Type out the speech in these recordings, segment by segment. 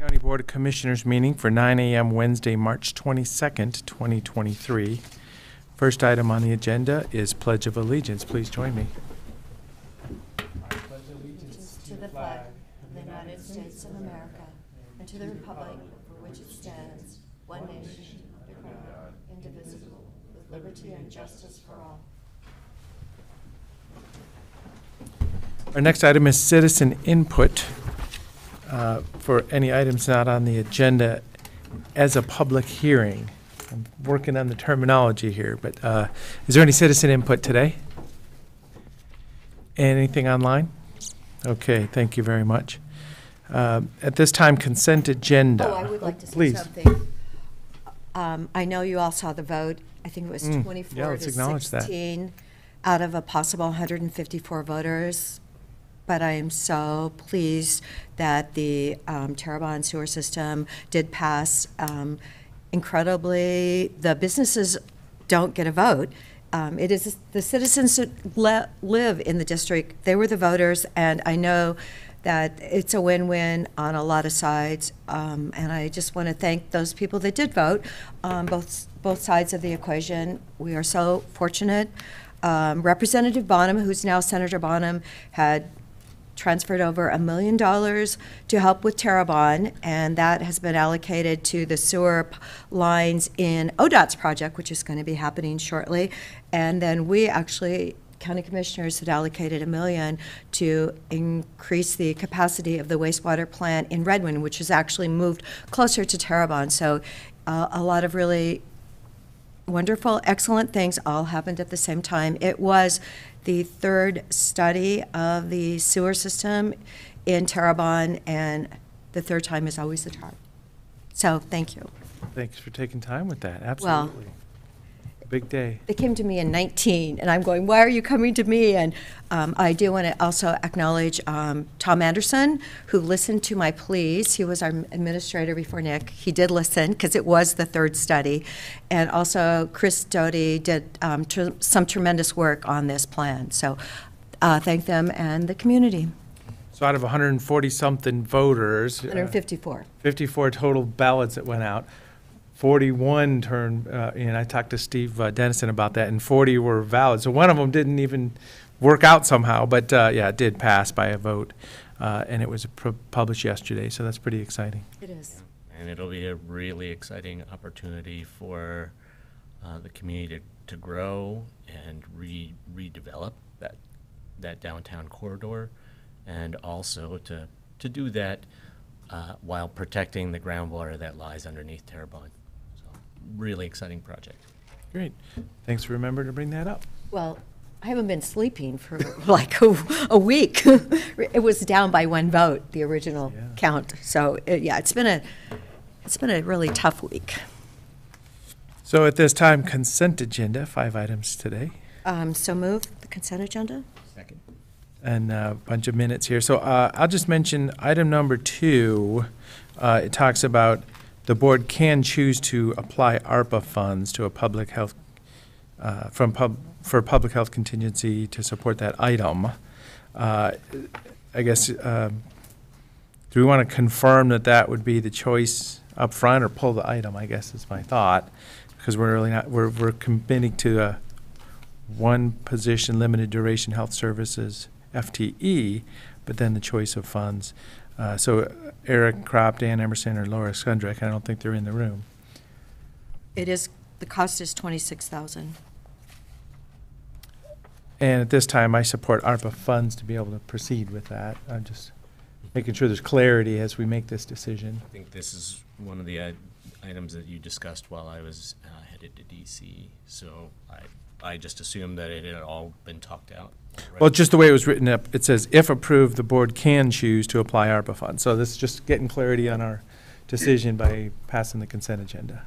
County Board of Commissioners meeting for 9 a.m. Wednesday, March 22nd, 2023. First item on the agenda is Pledge of Allegiance. Please join me. I pledge allegiance to the flag of the United States of America and to the republic for which it stands, one nation, under God, indivisible, with liberty and justice for all. Our next item is citizen input for any items not on the agenda as a public hearing. I'm working on the terminology here, but is there any citizen input today? Anything online? Okay, thank you very much. At this time, consent agenda. Oh, I would like to say Please. something. I know you all saw the vote. I think it was 24 yeah, let's to acknowledge that. 16 out of a possible 154 voters. But I am so pleased that the Terrebonne sewer system did pass. Incredibly, the businesses don't get a vote. It is the citizens that live in the district. They were the voters, and I know that it's a win-win on a lot of sides. And I just want to thank those people that did vote on both sides of the equation. We are so fortunate. Representative Bonham, who's now Senator Bonham, had transferred over $1 million to help with Terrebonne, and that has been allocated to the sewer lines in ODOT's project, which is going to be happening shortly. And then we actually, county commissioners, had allocated $1 million to increase the capacity of the wastewater plant in Redmond, which has actually moved closer to Terrebonne. So a lot of really wonderful, excellent things all happened at the same time. It was the third study of the sewer system in Terrebonne, and the third time is always the charm. So thank you. Thanks for taking time with that. Absolutely. Well, big day. they came to me in 19, and I'm going, why are you coming to me? And I do want to also acknowledge Tom Anderson, who listened to my pleas. He was our administrator before Nick. He did listen, because it was the third study. And also Chris Doty did some tremendous work on this plan. So thank them and the community. So out of 140-something voters, 154. 54 total ballots that went out, 41 turned, and I talked to Steve Dennison about that, and 40 were valid. So one of them didn't even work out somehow, but yeah, it did pass by a vote, and it was published yesterday, so that's pretty exciting. It is. And it'll be a really exciting opportunity for the community to grow and redevelop that downtown corridor, and also to do that while protecting the groundwater that lies underneath Terrebonne. Really exciting project. Great. Thanks for remembering to bring that up. Well, I haven't been sleeping for like a week. It was down by one vote, the original count. So yeah, it's been a really tough week. So at this time, consent agenda, 5 items today. So move the consent agenda. Second. And a bunch of minutes here. So I'll just mention item number 2. It talks about the board can choose to apply ARPA funds to a public health for public health contingency to support that item. I guess do we want to confirm that that would be the choice up front, or pull the item? I guess is my thought, because we're really not we're committing to a one position limited duration health services FTE, but then the choice of funds. So Eric Kropp, Dan Emerson, or Laura Skundrek, I don't think they're in the room. It is, the cost is $26,000. And at this time, I support ARPA funds to be able to proceed with that. I'm just making sure there's clarity as we make this decision. I think this is one of the items that you discussed while I was headed to DC. So I just assumed that it had all been talked out. Right. Well, just the way it was written up, it says, if approved, the board can choose to apply ARPA funds. So this is just getting clarity on our decision by passing the consent agenda.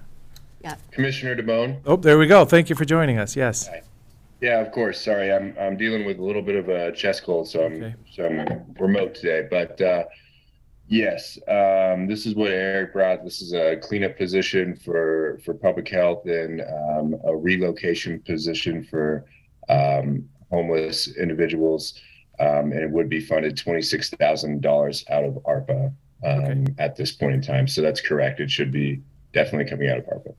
Yeah. Commissioner DeBone? Oh, there we go. Thank you for joining us. Yes. Hi. Yeah, of course. Sorry, I'm dealing with a little bit of a chest cold, so I'm remote today. But yes, this is what Eric brought. This is a cleanup position for public health, and a relocation position for homeless individuals, and it would be funded $26,000 out of ARPA at this point in time. So that's correct. It should be definitely coming out of ARPA.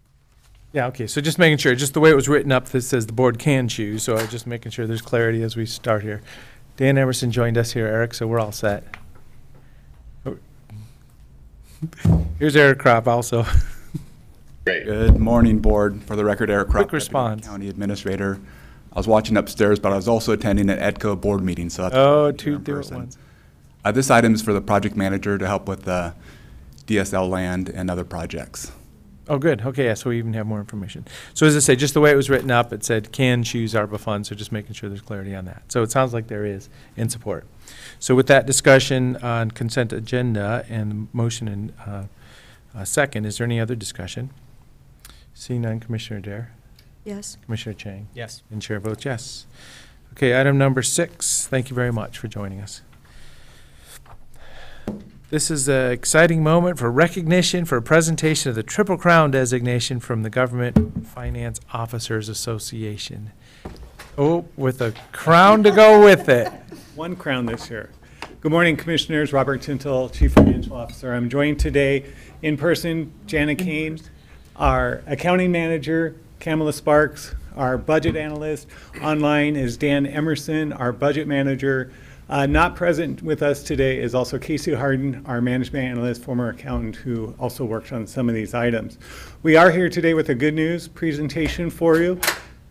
Yeah, okay, so just making sure, just the way it was written up, this says the board can choose, so I'm just making sure there's clarity as we start here. Dan Emerson joined us here, Eric, so we're all set. Here's Eric Kropp also. Great. Good morning, board. For the record, Eric Kropp, Quick response. County Administrator. I was watching upstairs, but I was also attending an EDCO board meeting, so that's Oh, why I'm here two in different person. ones. This item is for the project manager to help with the DSL land and other projects. Oh, good, okay, yeah, so we even have more information. So as I say, just the way it was written up, it said can choose ARPA funds, so just making sure there's clarity on that. So it sounds like there is in support. So with that discussion on consent agenda and motion and second, is there any other discussion? Seeing none, Commissioner Dare? Yes. Commissioner Chang? Yes. And chair votes yes. Okay, item number 6, thank you very much for joining us. This is an exciting moment for recognition for a presentation of the Triple Crown designation from the Government Finance Officers Association. Oh, with a crown to go with it. One crown this year. Good morning, Commissioners. Robert Tintel, Chief Financial Officer. I'm joined today in person, Jana Kane, our accounting manager, Kamala Sparks, our budget analyst. Online is Dan Emerson, our budget manager. Not present with us today is also Casey Harden, our management analyst, former accountant who also worked on some of these items. We are here today with a good news presentation for you.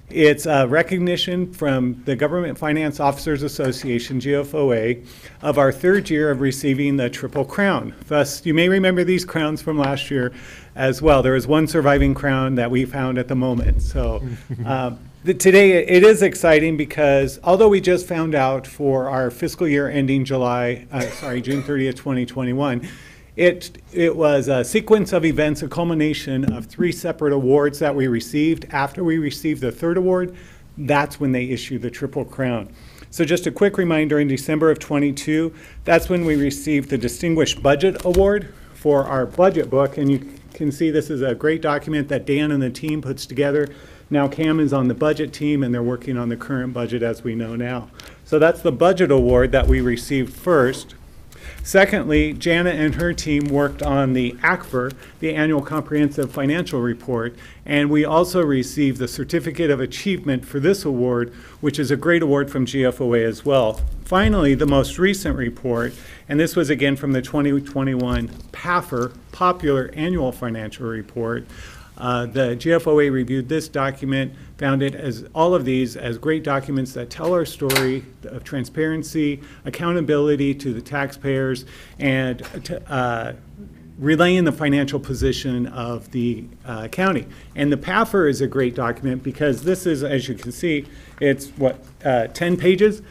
It's a recognition from the Government Finance Officers Association, GFOA, of our 3rd year of receiving the Triple Crown. Thus, you may remember these crowns from last year as well. There is one surviving crown that we found at the moment. So today it is exciting because although we just found out for our fiscal year ending June 30th, 2021, it was a sequence of events, a culmination of 3 separate awards that we received. After we received the 3rd award, that's when they issued the Triple Crown. So just a quick reminder, in December of 22, that's when we received the Distinguished Budget Award for our budget book. And you can see this is a great document that Dan and the team puts together. Now Cam is on the budget team and they're working on the current budget as we know now. So that's the budget award that we received first. Secondly, Jana and her team worked on the ACFR, the Annual Comprehensive Financial Report, and we also received the Certificate of Achievement for this award, which is a great award from GFOA as well. Finally, the most recent report, and this was again from the 2021 PAFR, Popular Annual Financial Report. The GFOA reviewed this document, found it as all of these as great documents that tell our story of transparency, accountability to the taxpayers, and relaying the financial position of the county. And the PAFR is a great document because this is, as you can see, it's 10 pages.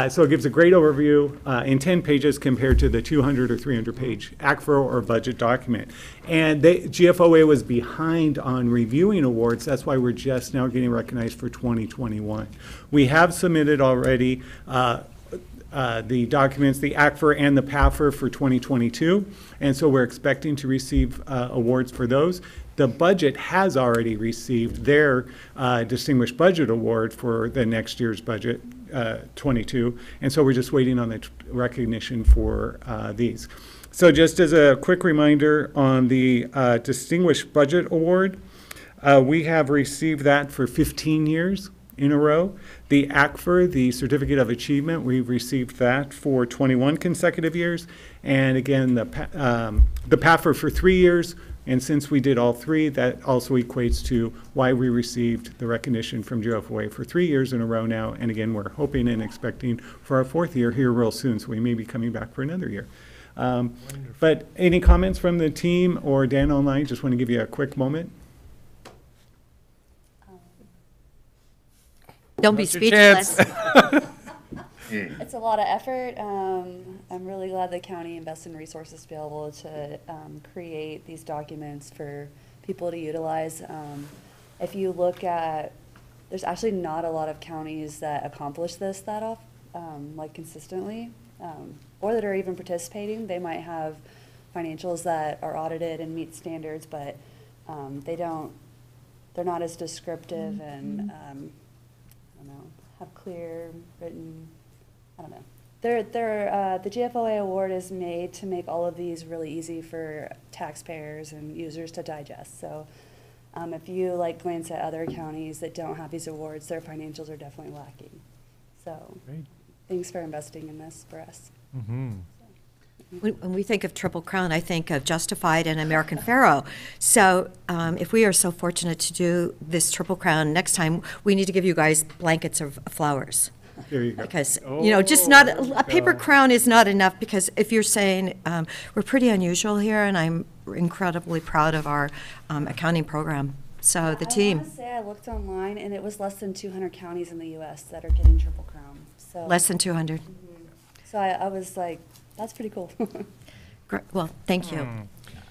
So it gives a great overview in 10 pages compared to the 200 or 300 page ACFR or budget document. And GFOA was behind on reviewing awards. That's why we're just now getting recognized for 2021. We have submitted already the documents, the ACFR and the PAFR for 2022. And so we're expecting to receive awards for those. The budget has already received their Distinguished Budget Award for the next year's budget, 22. And so we're just waiting on the recognition for these. So just as a quick reminder on the Distinguished Budget Award, we have received that for 15 years in a row. The ACFR, the Certificate of Achievement, we've received that for 21 consecutive years. And again, the PAFR for 3 years. And since we did all 3, that also equates to why we received the recognition from GFOA for 3 years in a row now. And again, we're hoping and expecting for our 4th year here real soon. So we may be coming back for another year. But any comments from the team or Dan online? Just want to give you a quick moment. Don't be speechless. It's a lot of effort. I'm really glad the county invested in resources to be able to create these documents for people to utilize. If you look at, there's actually not a lot of counties that accomplish this that often, like consistently, or that are even participating. They might have financials that are audited and meet standards, but they're not as descriptive and, I don't know, have clear written, I don't know. The GFOA award is made to make all of these really easy for taxpayers and users to digest. So if you like glance at other counties that don't have these awards, their financials are definitely lacking. So Great. thanks for investing in this for us. Mm-hmm. When we think of Triple Crown, I think of Justified and American Pharaoh. So if we are so fortunate to do this Triple Crown, next time, we need to give you guys blankets of flowers. There you go. Because, you know, just not, a paper crown is not enough, because if you're saying, we're pretty unusual here, and I'm incredibly proud of our accounting program. So the I team, want to say I looked online, and it was less than 200 counties in the U.S. that are getting Triple Crown. So less than 200. So I was like, that's pretty cool. Great. Well, thank you.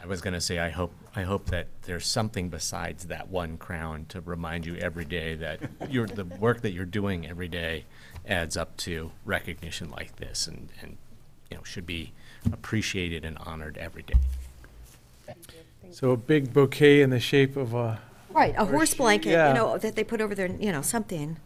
I was going to say, I hope that there's something besides that one crown to remind you every day that the work that you're doing every day adds up to recognition like this, and you know, should be appreciated and honored every day. So a big bouquet in the shape of a, Right, a horse blanket, yeah. you know, that they put over their, you know, something.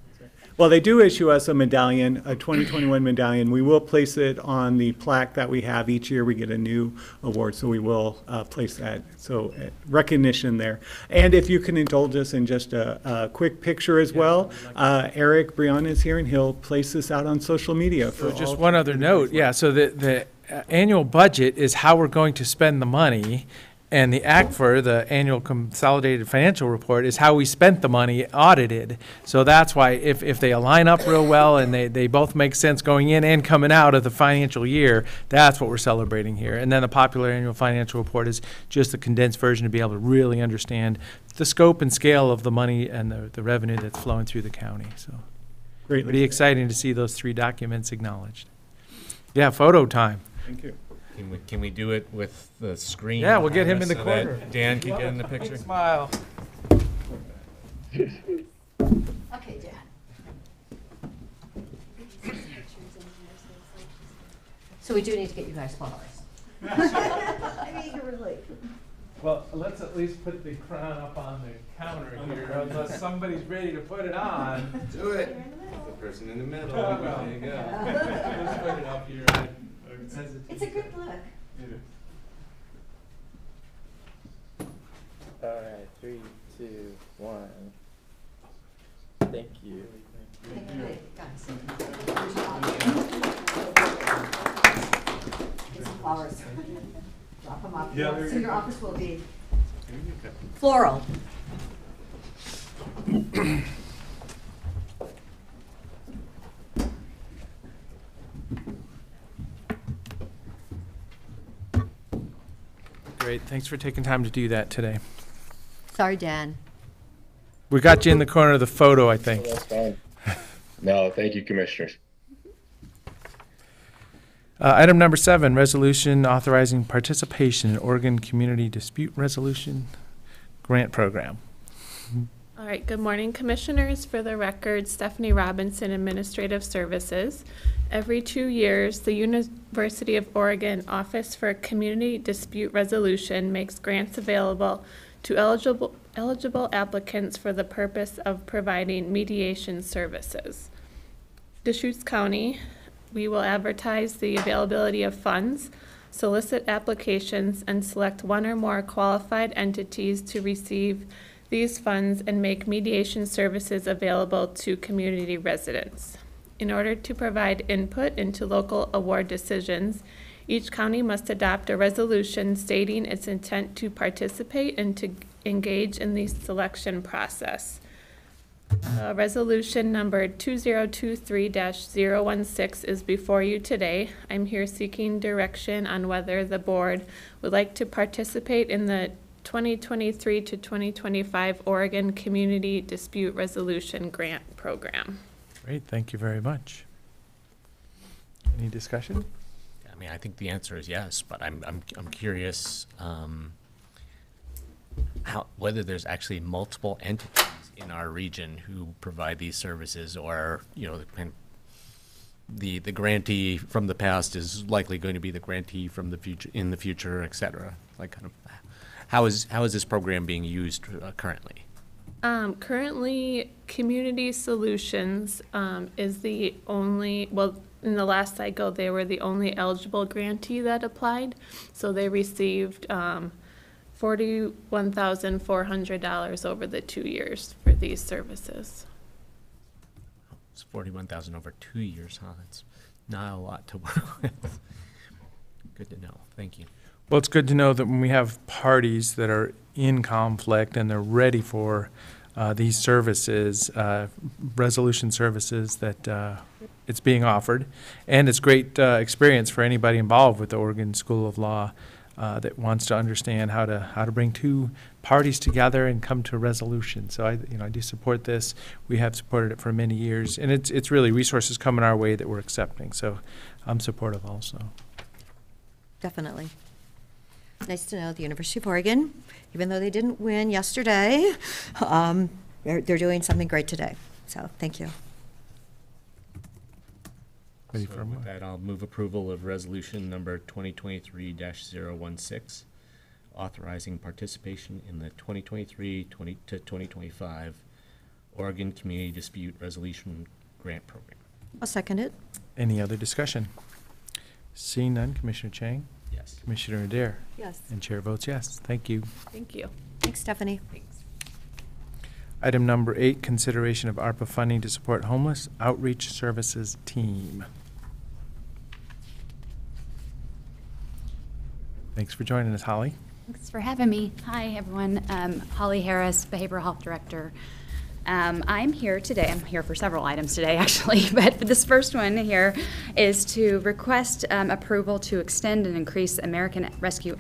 Well, they do issue us a medallion, a 2021 medallion. We will place it on the plaque that we have. Each year we get a new award, so we will place that. So recognition there. And if you can indulge us in just a quick picture as well, Eric Brion is here, and he'll place this out on social media. so For just all one other note, yeah, so the annual budget is how we're going to spend the money, and the ACFR, the annual consolidated financial report, is how we spent the money audited. So that's why if they align up real well and they both make sense going in and coming out of the financial year, that's what we're celebrating here. And then the popular annual financial report is just the condensed version to be able to really understand the scope and scale of the money and the revenue that's flowing through the county. So Great. pretty exciting to see those three documents acknowledged. Yeah, photo time. Thank you. Can we do it with the screen? Yeah, we'll get him in the so that corner. Dan can get in the picture. Smile. Okay, Dan. So we do need to get you guys flowers. I mean, really. Well, let's at least put the crown up on the counter here, unless somebody's ready to put it on. Do it. The person in the middle. Oh, well. There you go. Let's put it up here. It's a good look. All right, 3, 2, 1. Thank you. Guys. Get some flowers. Drop them off. Yeah, there So you your go. office will be floral. Great, thanks for taking time to do that today. Sorry, Dan. We got you in the corner of the photo, I think. That's fine. No, thank you, commissioners. Item number 7, resolution authorizing participation in Oregon Community Dispute Resolution Grant Program. All right, good morning, Commissioners. For the record, Stephanie Robinson, Administrative Services. Every 2 years, the University of Oregon Office for Community Dispute Resolution makes grants available to eligible applicants for the purpose of providing mediation services. Deschutes County, we will advertise the availability of funds, solicit applications, and select one or more qualified entities to receive these funds and make mediation services available to community residents. In order to provide input into local award decisions, each county must adopt a resolution stating its intent to participate and to engage in the selection process. Resolution number 2023-016 is before you today. I'm here seeking direction on whether the board would like to participate in the 2023 to 2025 Oregon Community Dispute Resolution Grant Program. Great, thank you very much. Any discussion? I mean, I think the answer is yes, but I'm curious whether there's actually multiple entities in our region who provide these services, or the grantee from the past is likely going to be the grantee from the future in the future, et cetera. Like, kind of, how is this program being used currently? Currently, Community Solutions is the only, well, in the last cycle, they were the only eligible grantee that applied. So they received $41,400 over the 2 years for these services. It's 41,000 over 2 years, huh? That's not a lot to work with. Good to know. Thank you. Well, it's good to know that when we have parties that are in conflict and they're ready for these services, resolution services, that it's being offered. And it's great experience for anybody involved with the Oregon School of Law that wants to understand how to bring two parties together and come to a resolution. So I do support this. We have supported it for many years, and it's really resources coming our way that we're accepting. So I'm supportive also. Definitely. Nice to know the University of Oregon, even though they didn't win yesterday, they're doing something great today. So thank you. Ready So for with that, I'll move approval of resolution number 2023-016, authorizing participation in the 2023 to 2025 Oregon Community Dispute Resolution Grant Program. I'll second it. Any other discussion? Seeing none, Commissioner Chang? Yes. Commissioner Adair? Yes. And Chair votes yes. Thank you. Thank you. Thanks, Stephanie. Thanks. Item number 8, consideration of ARPA funding to support homeless outreach services team. Thanks for joining us, Holly. Thanks for having me. Hi, everyone. Holly Harris, Behavioral Health Director. I'm here today. I'm here for several items today, actually, but for this first one here is to request approval to extend and increase American Rescue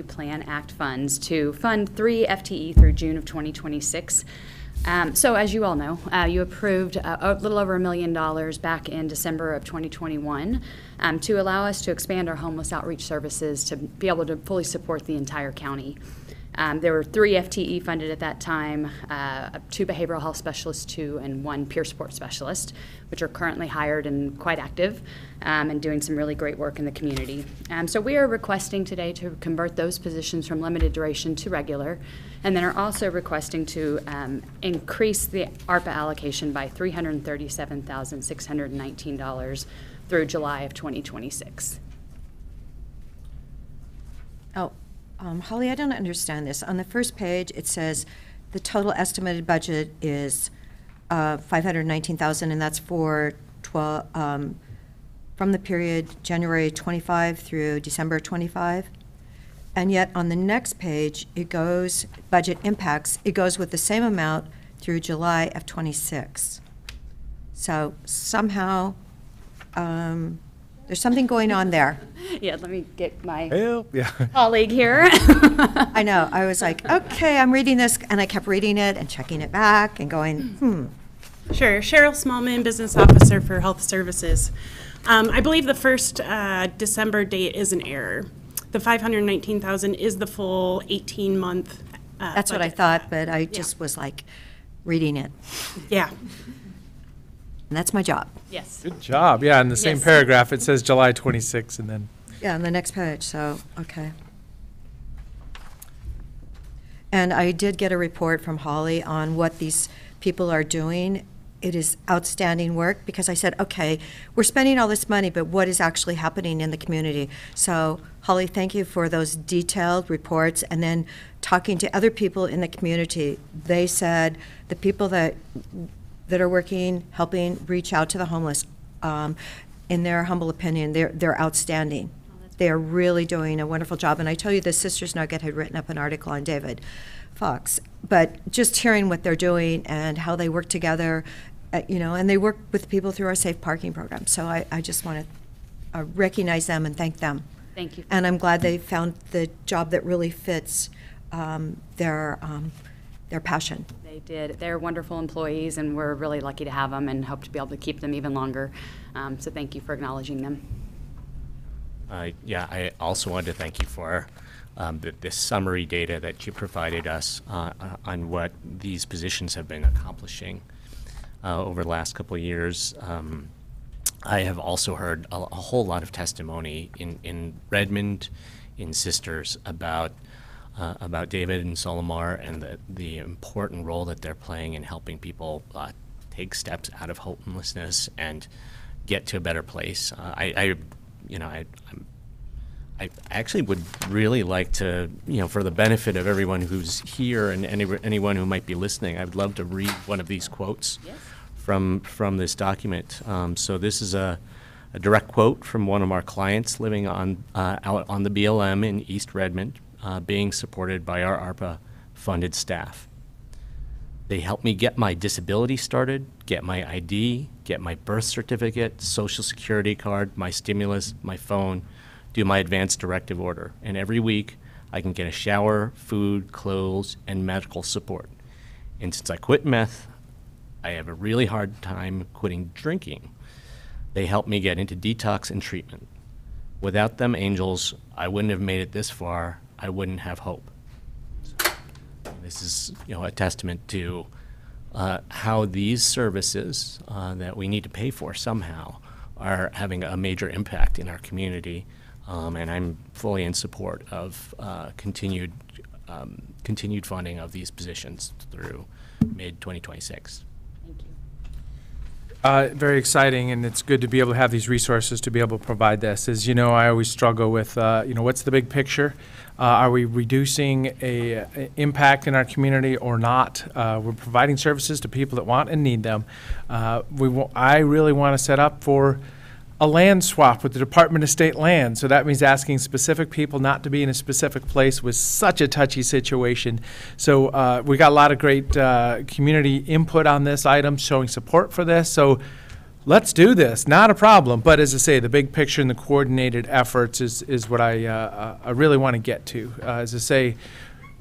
Plan Act funds to fund 3 FTE through June of 2026. So as you all know, you approved a little over $1 million back in December of 2021 to allow us to expand our homeless outreach services to be able to fully support the entire county. There were 3 FTE funded at that time, 2 behavioral health specialists, 2 and 1 peer support specialist, which are currently hired and quite active and doing some really great work in the community. So we are requesting today to convert those positions from limited duration to regular, and then are also requesting to increase the ARPA allocation by $337,619 through July of 2026. Oh. Holly, I don't understand this. On the first page, it says the total estimated budget is $519,000, and that's for from the period January 25 through December 25. And yet on the next page, it goes budget impacts. It goes with the same amount through July of 26. So somehow there's something going on there. Yeah, let me get my Yeah. colleague here. I know. I was like, okay, I'm reading this, and I kept reading it and checking it back and going, Sure. Cheryl Smallman, Business Officer for Health Services. I believe the first December date is an error. The $519,000 is the full 18-month That's what I thought, but I just was like reading it. Yeah. And that's my job. Yes. Good job. Yeah, in the same Yes. paragraph, it says July 26, and then Yeah, on the next page, so, okay. And I did get a report from Holly on what these people are doing. It is outstanding work, because I said, okay, we're spending all this money, but what is actually happening in the community? So, Holly, thank you for those detailed reports. And then talking to other people in the community, they said the people that are working, helping reach out to the homeless, in their humble opinion, they're outstanding. They are really doing a wonderful job. And I tell you, the Sisters Nugget had written up an article on David Fox. But just hearing what they're doing and how they work together, and they work with people through our safe parking program. So I just want to recognize them and thank them. Thank you. And I'm glad they found the job that really fits their passion. They did. They're wonderful employees, and we're really lucky to have them and hope to be able to keep them even longer. So thank you for acknowledging them. Yeah, I also wanted to thank you for this summary data that you provided us on what these positions have been accomplishing over the last couple of years. I have also heard a whole lot of testimony in Redmond, in Sisters, about about David and Solomar and the important role that they're playing in helping people take steps out of homelessness and get to a better place. I actually would really like to, for the benefit of everyone who's here and anyone who might be listening, I would love to read one of these quotes from this document. So this is a direct quote from one of our clients living on out on the BLM in East Redmond, being supported by our ARPA-funded staff. They helped me get my disability started, get my ID, get my birth certificate, social security card, my stimulus, my phone, do my advance directive order. And every week, I can get a shower, food, clothes, and medical support. And since I quit meth, I have a really hard time quitting drinking. They helped me get into detox and treatment. Without them angels, I wouldn't have made it this far. I wouldn't have hope. This is, a testament to how these services that we need to pay for somehow are having a major impact in our community, and I'm fully in support of continued funding of these positions through mid-2026. Very exciting, and it's good to be able to have these resources to be able to provide this. As you know, I always struggle with, what's the big picture? Are we reducing a impact in our community or not? We're providing services to people that want and need them. I really want to set up for a land swap with the Department of State Land. So that means asking specific people not to be in a specific place with such a touchy situation. So we got a lot of great community input on this item, showing support for this. So let's do this, not a problem. But as I say, the big picture and the coordinated efforts is what I really want to get to. As I say,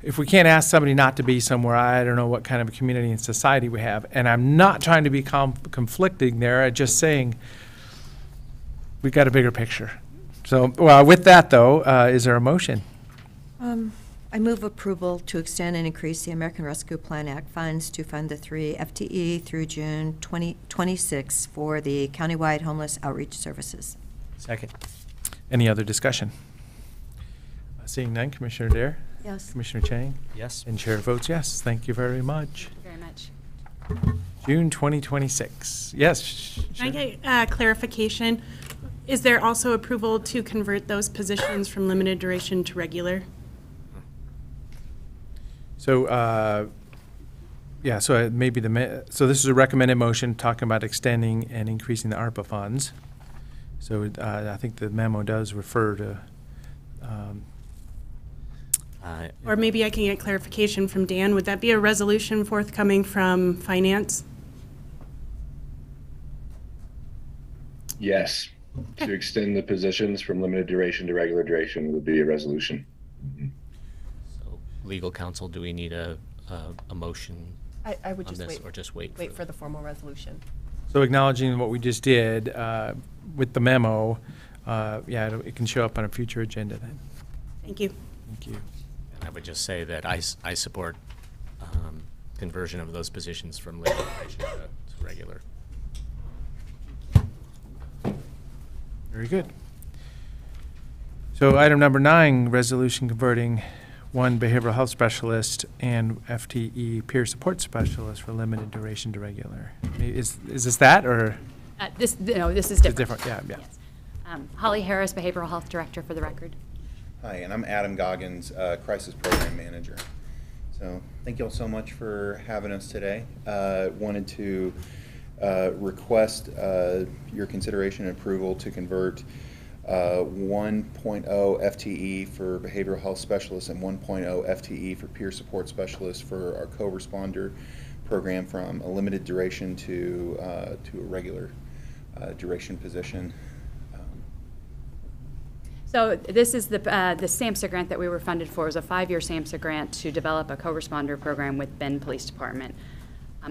if we can't ask somebody not to be somewhere, I don't know what kind of a community and society we have. And I'm not trying to be conflicting there. I'm just saying, we've got a bigger picture. So with that, though, is there a motion? I move approval to extend and increase the American Rescue Plan Act funds to fund the 3 FTE through June 2026 for the countywide homeless outreach services. Second. Any other discussion? Seeing none, Commissioner Dare? Yes. Commissioner Chang? Yes. And Chair votes yes. Thank you very much. Thank you very much. June 2026. Yes. Can I get clarification? Is there also approval to convert those positions from limited duration to regular? So, so maybe so this is a recommended motion talking about extending and increasing the ARPA funds. So I think the memo does refer to. Or maybe I can get clarification from Dan. Would that be a resolution forthcoming from Finance? Yes. To extend the positions from limited duration to regular duration would be a resolution. Mm-hmm. So, legal counsel, do we need a motion I would on just this, wait, or just wait for the formal resolution? So acknowledging what we just did with the memo, it can show up on a future agenda then. Thank you. Thank you. And I would just say that I support conversion of those positions from limited duration to regular. Very good. So item number 9, resolution converting 1 behavioral health specialist and FTE peer support specialist for limited duration to regular. Is this that, or? This is different. Different, yeah. Yes. Holly Harris, Behavioral Health Director, for the record. Hi, and I'm Adam Goggins, Crisis Program Manager. So thank you all so much for having us today. Wanted to request your consideration and approval to convert 1.0 FTE for behavioral health specialists and 1.0 FTE for peer support specialists for our co-responder program from a limited duration to a regular duration position. So this is the SAMHSA grant that we were funded for. It was a 5-year SAMHSA grant to develop a co-responder program with Bend Police Department.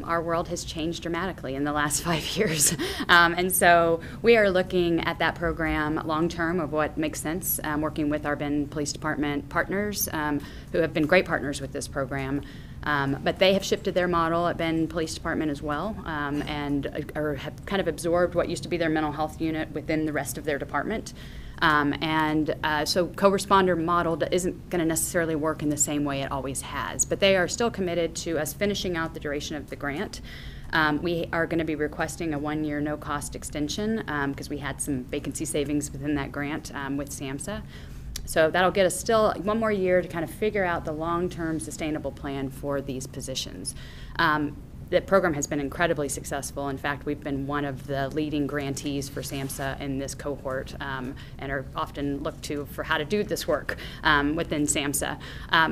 Our world has changed dramatically in the last 5 years. And so we are looking at that program long-term of what makes sense, working with our Bend Police Department partners who have been great partners with this program. But they have shifted their model at Bend Police Department as well and have kind of absorbed what used to be their mental health unit within the rest of their department. So co-responder model isn't going to necessarily work in the same way it always has, but they are still committed to us finishing out the duration of the grant. We are going to be requesting a 1-year no-cost extension because we had some vacancy savings within that grant with SAMHSA. So that'll get us still 1 more year to kind of figure out the long-term sustainable plan for these positions. The program has been incredibly successful. In fact, we've been one of the leading grantees for SAMHSA in this cohort and are often looked to for how to do this work within SAMHSA.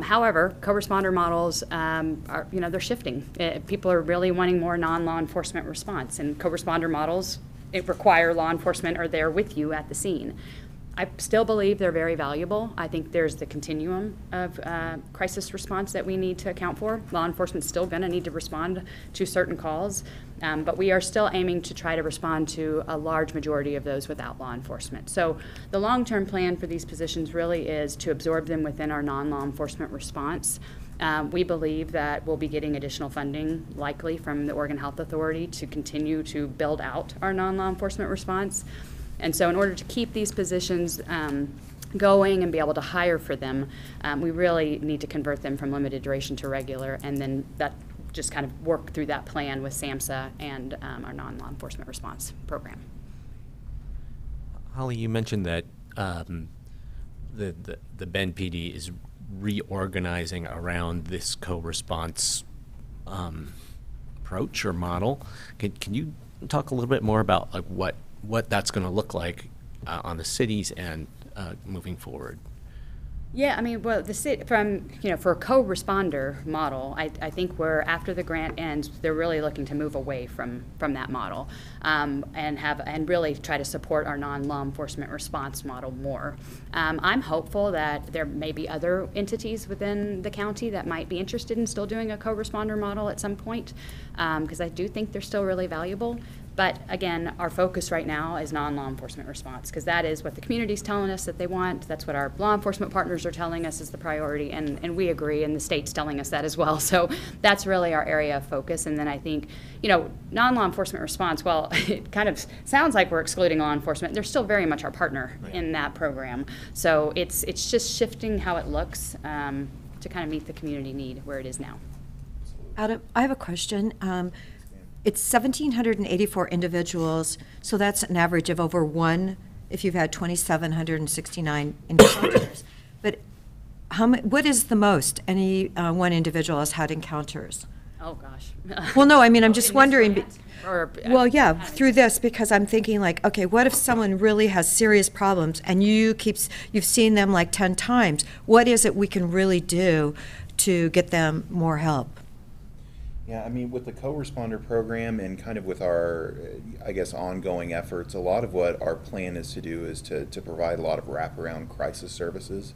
However, co-responder models are, they're shifting. People are really wanting more non-law enforcement response, and co-responder models require law enforcement are there with you at the scene. I still believe they're very valuable. I think there's the continuum of crisis response that we need to account for. Law enforcement's still going to need to respond to certain calls, but we are still aiming to try to respond to a large majority of those without law enforcement. So the long-term plan for these positions really is to absorb them within our non-law enforcement response. We believe that we'll be getting additional funding, likely from the Oregon Health Authority, to continue to build out our non-law enforcement response. And so in order to keep these positions going and be able to hire for them, we really need to convert them from limited duration to regular, and then that just kind of work through that plan with SAMHSA and our non-law enforcement response program. Holly, you mentioned that the Bend PD is reorganizing around this co-response approach or model. Can you talk a little bit more about like what that's going to look like on the cities and moving forward? Yeah, I mean, well, the city, for a co-responder model, I think we're, after the grant ends, they're really looking to move away from that model and really try to support our non-law enforcement response model more. I'm hopeful that there may be other entities within the county that might be interested in still doing a co-responder model at some point, because I do think they're still really valuable. But again, our focus right now is non-law enforcement response, because that is what the community's telling us that they want. That's what our law enforcement partners are telling us is the priority, and we agree, and the state's telling us that as well. So that's really our area of focus. And then I think, non-law enforcement response, well, it kind of sounds like we're excluding law enforcement. They're still very much our partner in that program. So it's just shifting how it looks to kind of meet the community need where it is now. Adam, I have a question. It's 1,784 individuals, so that's an average of over one if you've had 2,769 encounters. But what is the most any one individual has had encounters? Oh, gosh. Well, no, I mean, I'm just wondering. Well, yeah, through this, because I'm thinking like, okay, what if someone really has serious problems and you've seen them like 10 times? What is it we can really do to get them more help? Yeah, I mean, with the co-responder program and kind of with our, I guess, ongoing efforts, a lot of what our plan is to do is to provide a lot of wraparound crisis services.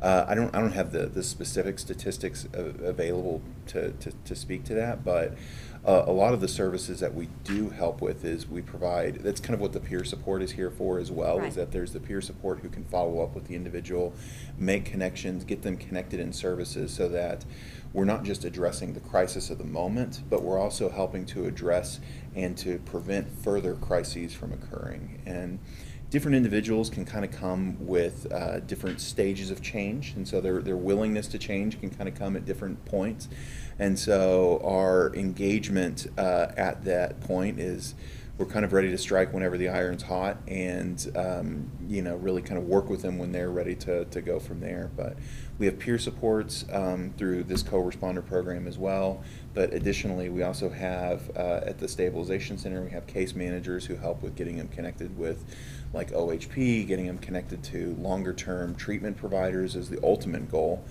I don't have the specific statistics available to speak to that, but a lot of the services that we do help with is we provide, that's kind of what the peer support is here for as well, is that there's the peer support who can follow up with the individual, make connections, get them connected in services so that we're not just addressing the crisis of the moment, but we're also helping to address and to prevent further crises from occurring. And different individuals can kind of come with different stages of change, and so their willingness to change can kind of come at different points. And so our engagement at that point is we're kind of ready to strike whenever the iron's hot, and really kind of work with them when they're ready to go from there. But we have peer supports through this co-responder program as well. But additionally, we also have at the stabilization center, we have case managers who help with getting them connected with like OHP, getting them connected to longer term treatment providers is the ultimate goal.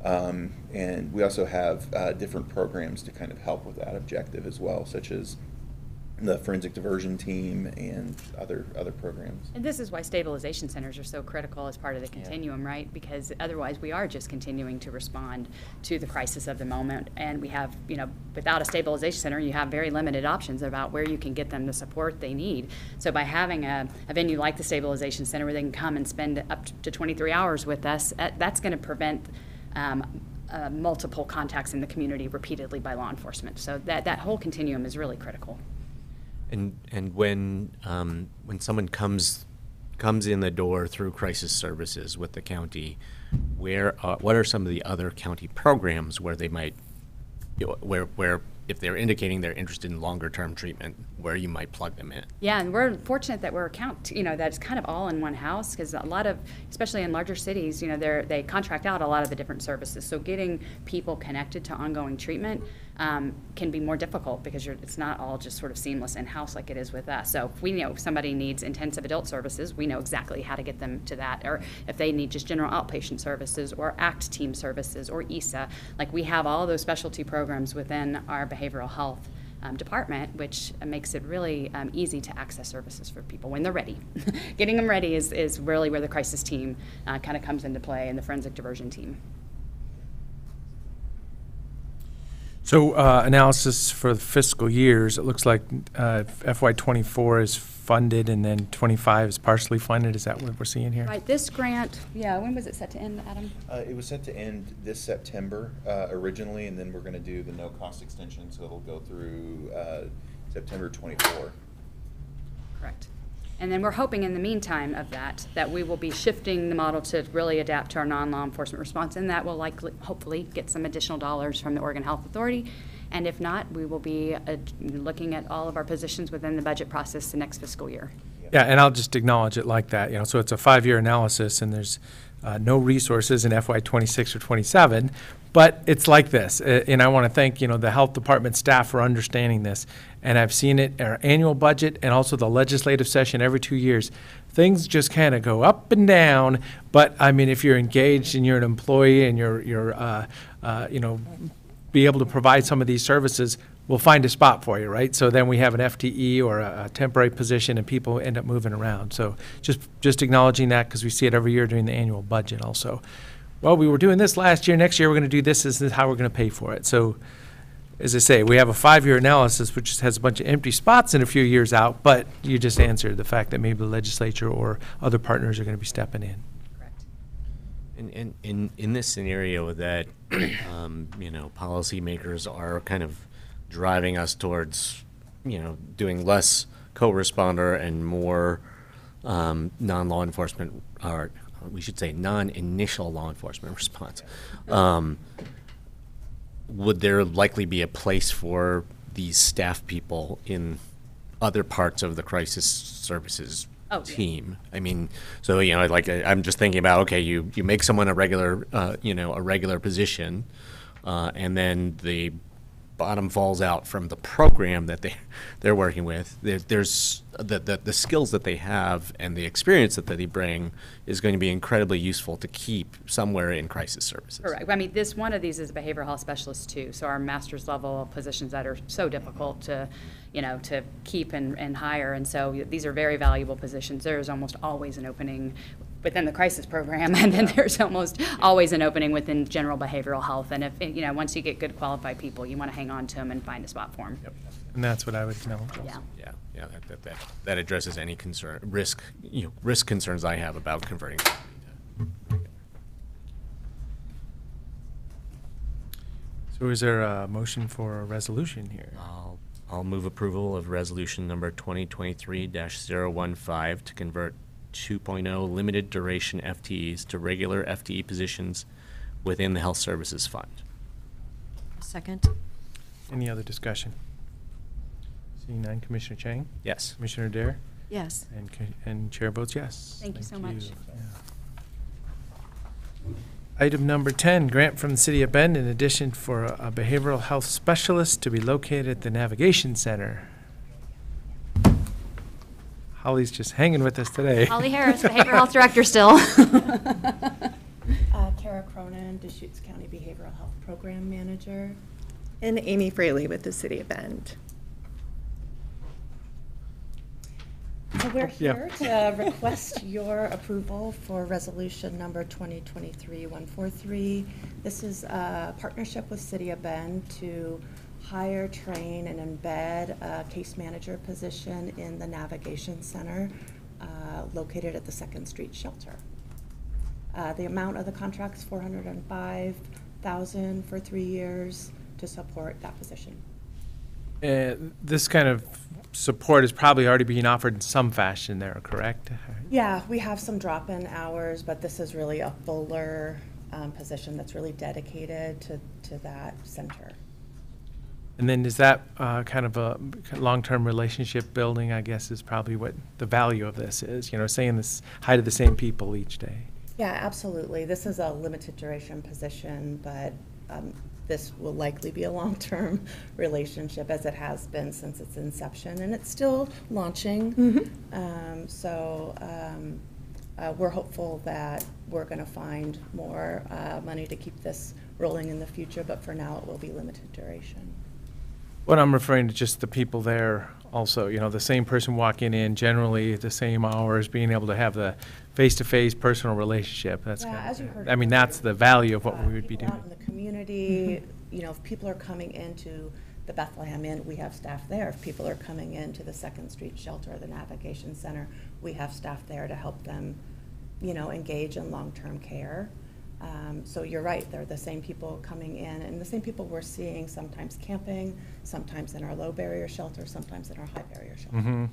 And we also have different programs to kind of help with that objective as well, such as the forensic diversion team and other programs. And this is why stabilization centers are so critical as part of the continuum, right? Because otherwise we are just continuing to respond to the crisis of the moment. And we have, without a stabilization center, you have very limited options about where you can get them the support they need. So by having a venue like the stabilization center where they can come and spend up to 23 hours with us, that's going to prevent multiple contacts in the community repeatedly by law enforcement. So that whole continuum is really critical. And when someone comes comes in the door through crisis services with the county, what are some of the other county programs where they might, where if they're indicating they're interested in longer-term treatment, where you might plug them in? Yeah, and we're fortunate that we're that's kind of all in one house, because a lot of, especially in larger cities, they contract out a lot of the different services. So getting people connected to ongoing treatment can be more difficult, because it's not all just sort of seamless in-house like it is with us. So if we know if somebody needs intensive adult services, we know exactly how to get them to that. Or if they need just general outpatient services or ACT team services or ESA, like we have all those specialty programs within our behavioral health department, which makes it really easy to access services for people when they're ready. Getting them ready is really where the crisis team kind of comes into play, and the forensic diversion team. So analysis for the fiscal years, it looks like FY24 is funded and then 25 is partially funded. Is that what we're seeing here? Right, this grant, when was it set to end, Adam? It was set to end this September originally, and then we're going to do the no-cost extension, so it'll go through September 24. Correct. And then we're hoping in the meantime of that we will be shifting the model to really adapt to our non-law enforcement response, and that will hopefully get some additional dollars from the Oregon Health Authority. And if not, we will be looking at all of our positions within the budget process the next fiscal year. Yeah, and I'll just acknowledge it like that. So it's a 5-year analysis, and there's no resources in FY26 or 27, but it's like this. And I want to thank, the health department staff for understanding this. And I've seen it in our annual budget and also the legislative session every 2 years. Things just kind of go up and down, but I mean, if you're engaged and you're an employee and you're be able to provide some of these services, we'll find a spot for you, right? So then we have an FTE or a temporary position, and people end up moving around. So just acknowledging that, because we see it every year during the annual budget also. Well, we were doing this last year. Next year we're going to do this. This is how we're going to pay for it. So as I say, we have a 5-year analysis, which has a bunch of empty spots in a few years out, but you just answered the fact that maybe the legislature or other partners are going to be stepping in. And in this scenario that, policymakers are kind of driving us towards, doing less co-responder and more non-law enforcement, or we should say non-initial law enforcement response, would there likely be a place for these staff people in other parts of the crisis services team? I mean, so I'm just thinking about, okay, you make someone a regular, a regular position, and then the bottom falls out from the program that they're working with. There's the skills that they have and the experience that they bring is going to be incredibly useful to keep somewhere in crisis services. Correct. I mean, one of these is a behavioral health specialist too. So our master's level positions that are so difficult to keep and hire, and so these are very valuable positions. There is almost always an opening within the crisis program, and then there's almost always an opening within general behavioral health. And if once you get good qualified people, you want to hang on to them and find a spot for them. Yep. And that's what I would know. Yeah. That addresses any risk concerns I have about converting. So is there a motion for a resolution here? I'll move approval of resolution number 2023-015 to convert 2.0 limited duration FTEs to regular FTE positions within the Health Services Fund. Second. Any other discussion? Seeing none, Commissioner Chang? Yes. Commissioner Dare? Yes. And Chair votes yes. Thank you so much. Yeah. Item number 10, grant from the City of Bend in addition for a behavioral health specialist to be located at the Navigation Center. Holly's just hanging with us today. Holly Harris, Behavioral Health Director still. Kara Cronin, Deschutes County Behavioral Health Program Manager. And Amy Fraley with the City of Bend. So we're here to request your approval for resolution number 2023-143. This is a partnership with City of Bend to hire, train, and embed a case manager position in the Navigation Center located at the 2nd Street Shelter. The amount of the contract is $405,000 for 3 years to support that position. This kind of support is probably already being offered in some fashion there, correct? Yeah, we have some drop-in hours, but this is really a fuller position that's really dedicated to that center. And then is that kind of a long-term relationship building, I guess, is probably what the value of this is, you know, saying this hi to the same people each day. Yeah, absolutely. This is a limited duration position, but this will likely be a long-term relationship, as it has been since its inception, and it's still launching. We're hopeful that we're going to find more money to keep this rolling in the future, but for now it will be limited duration. What I'm referring to just the people there also, you know, the same person walking in, generally the same hours, being able to have the face-to-face personal relationship. That's Yeah, kind as you of, heard I mean, earlier, that's the value of what we would be people doing. out in the community, you know, if people are coming into the Bethlehem Inn, we have staff there. If people are coming into the 2nd Street Shelter or the Navigation Center, we have staff there to help them, you know, engage in long-term care. So you're right, they're the same people coming in, and the same people we're seeing sometimes camping, sometimes in our low barrier shelter, sometimes in our high barrier shelter. Mm-hmm.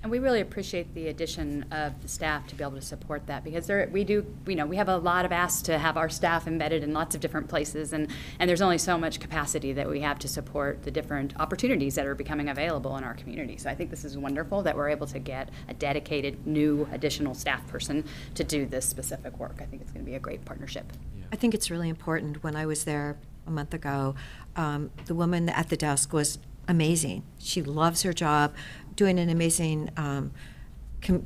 And we really appreciate the addition of the staff to be able to support that, because we have a lot of asks to have our staff embedded in lots of different places, and there's only so much capacity that we have to support the different opportunities that are becoming available in our community. So I think this is wonderful that we're able to get a dedicated new additional staff person to do this specific work. I think it's going to be a great partnership. I think it's really important. When I was there a month ago, the woman at the desk was amazing. She loves her job, doing an amazing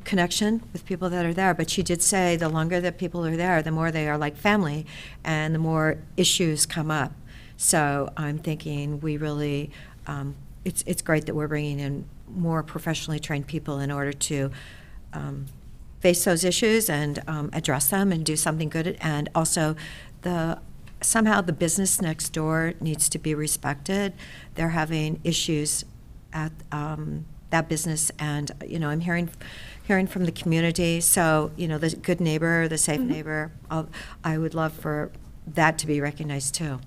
connection with people that are there. But she did say the longer that people are there, the more they are like family, and the more issues come up. So I'm thinking we really, it's great that we're bringing in more professionally trained people in order to face those issues and address them and do something good. And also somehow the business next door needs to be respected. They're having issues at that business, and you know, I'm hearing from the community. So you know, the good neighbor, the safe neighbor. I would love for that to be recognized too.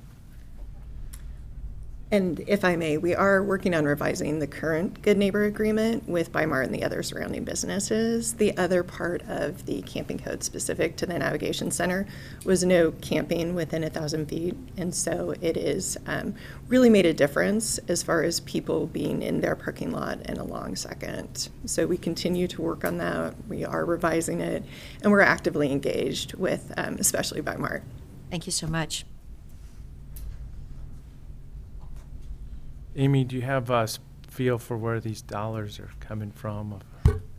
And if I may, we are working on revising the current Good Neighbor Agreement with Weimar and the other surrounding businesses. The other part of the camping code specific to the Navigation Center was no camping within 1,000 feet. And so it is really made a difference as far as people being in their parking lot and along Second. So we continue to work on that. We are revising it, and we're actively engaged with especially Weimar. Thank you so much. Amy, do you have a feel for where these dollars are coming from?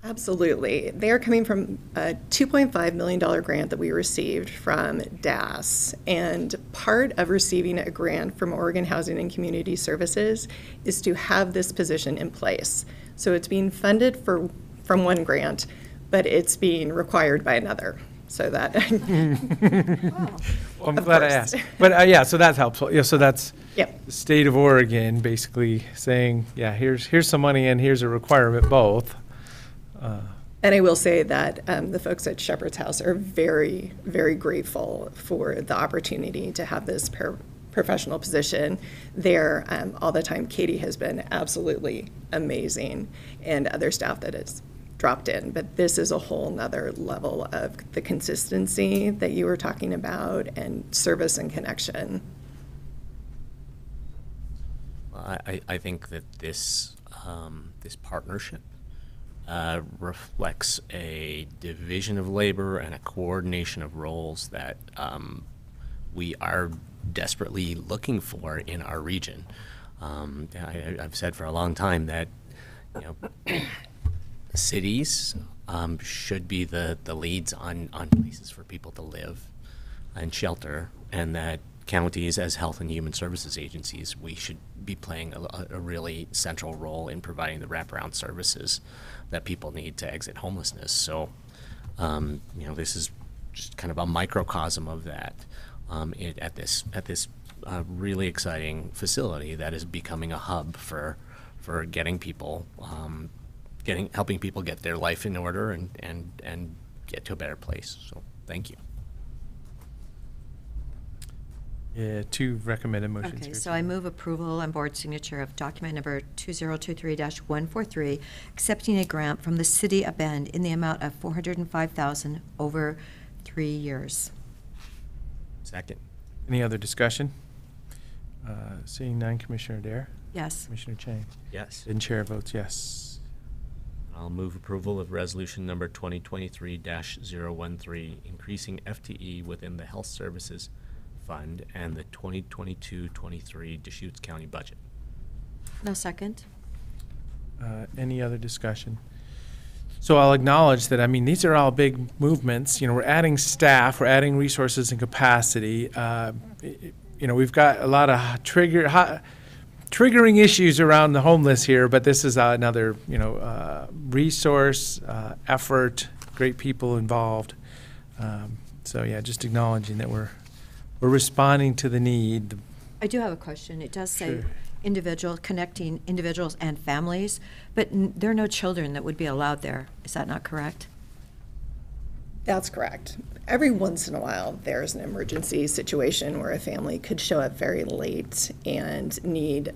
Absolutely. They are coming from a $2.5 million grant that we received from DAS. And part of receiving a grant from Oregon Housing and Community Services is to have this position in place. So it's being funded from one grant, but it's being required by another. So that. Well, I'm glad I asked. But yeah, so that's helpful. Yeah, so that's Yep. the state of Oregon basically saying, yeah, here's some money and here's a requirement, both. And I will say that the folks at Shepherd's House are very, very grateful for the opportunity to have this professional position there all the time. Katie has been absolutely amazing, and other staff that has dropped in. But this is a whole nother level of the consistency that you were talking about, and service and connection. I think that this partnership reflects a division of labor and a coordination of roles that we are desperately looking for in our region. I've said for a long time that, you know, cities should be the leads on places for people to live and shelter, and that counties, as health and human services agencies, we should be playing a really central role in providing the wraparound services that people need to exit homelessness. So, you know, this is just kind of a microcosm of that at this really exciting facility that is becoming a hub for getting people, helping people get their life in order and get to a better place. So, thank you. Yeah, two recommended motions. Okay, here so I today. move approval and board signature of document number 2023-143, accepting a grant from the City of Bend in the amount of $405,000 over 3 years. Second. Any other discussion? Seeing none, Commissioner Dare? Yes. Commissioner Chang? Yes. And chair votes yes. I'll move approval of resolution number 2023-013, increasing FTE within the Health Services Fund and the 2022-23 Deschutes County budget. No second. Any other discussion? So I'll acknowledge that, I mean, these are all big movements. You know, we're adding staff, we're adding resources and capacity. You know, we've got a lot of triggering issues around the homeless here, but this is another, you know, resource, effort, great people involved. So yeah, just acknowledging that we're responding to the need. I do have a question. It does say Sure. connecting individuals and families, but there are no children that would be allowed there. Is that not correct? That's correct. Every once in a while, there's an emergency situation where a family could show up very late and need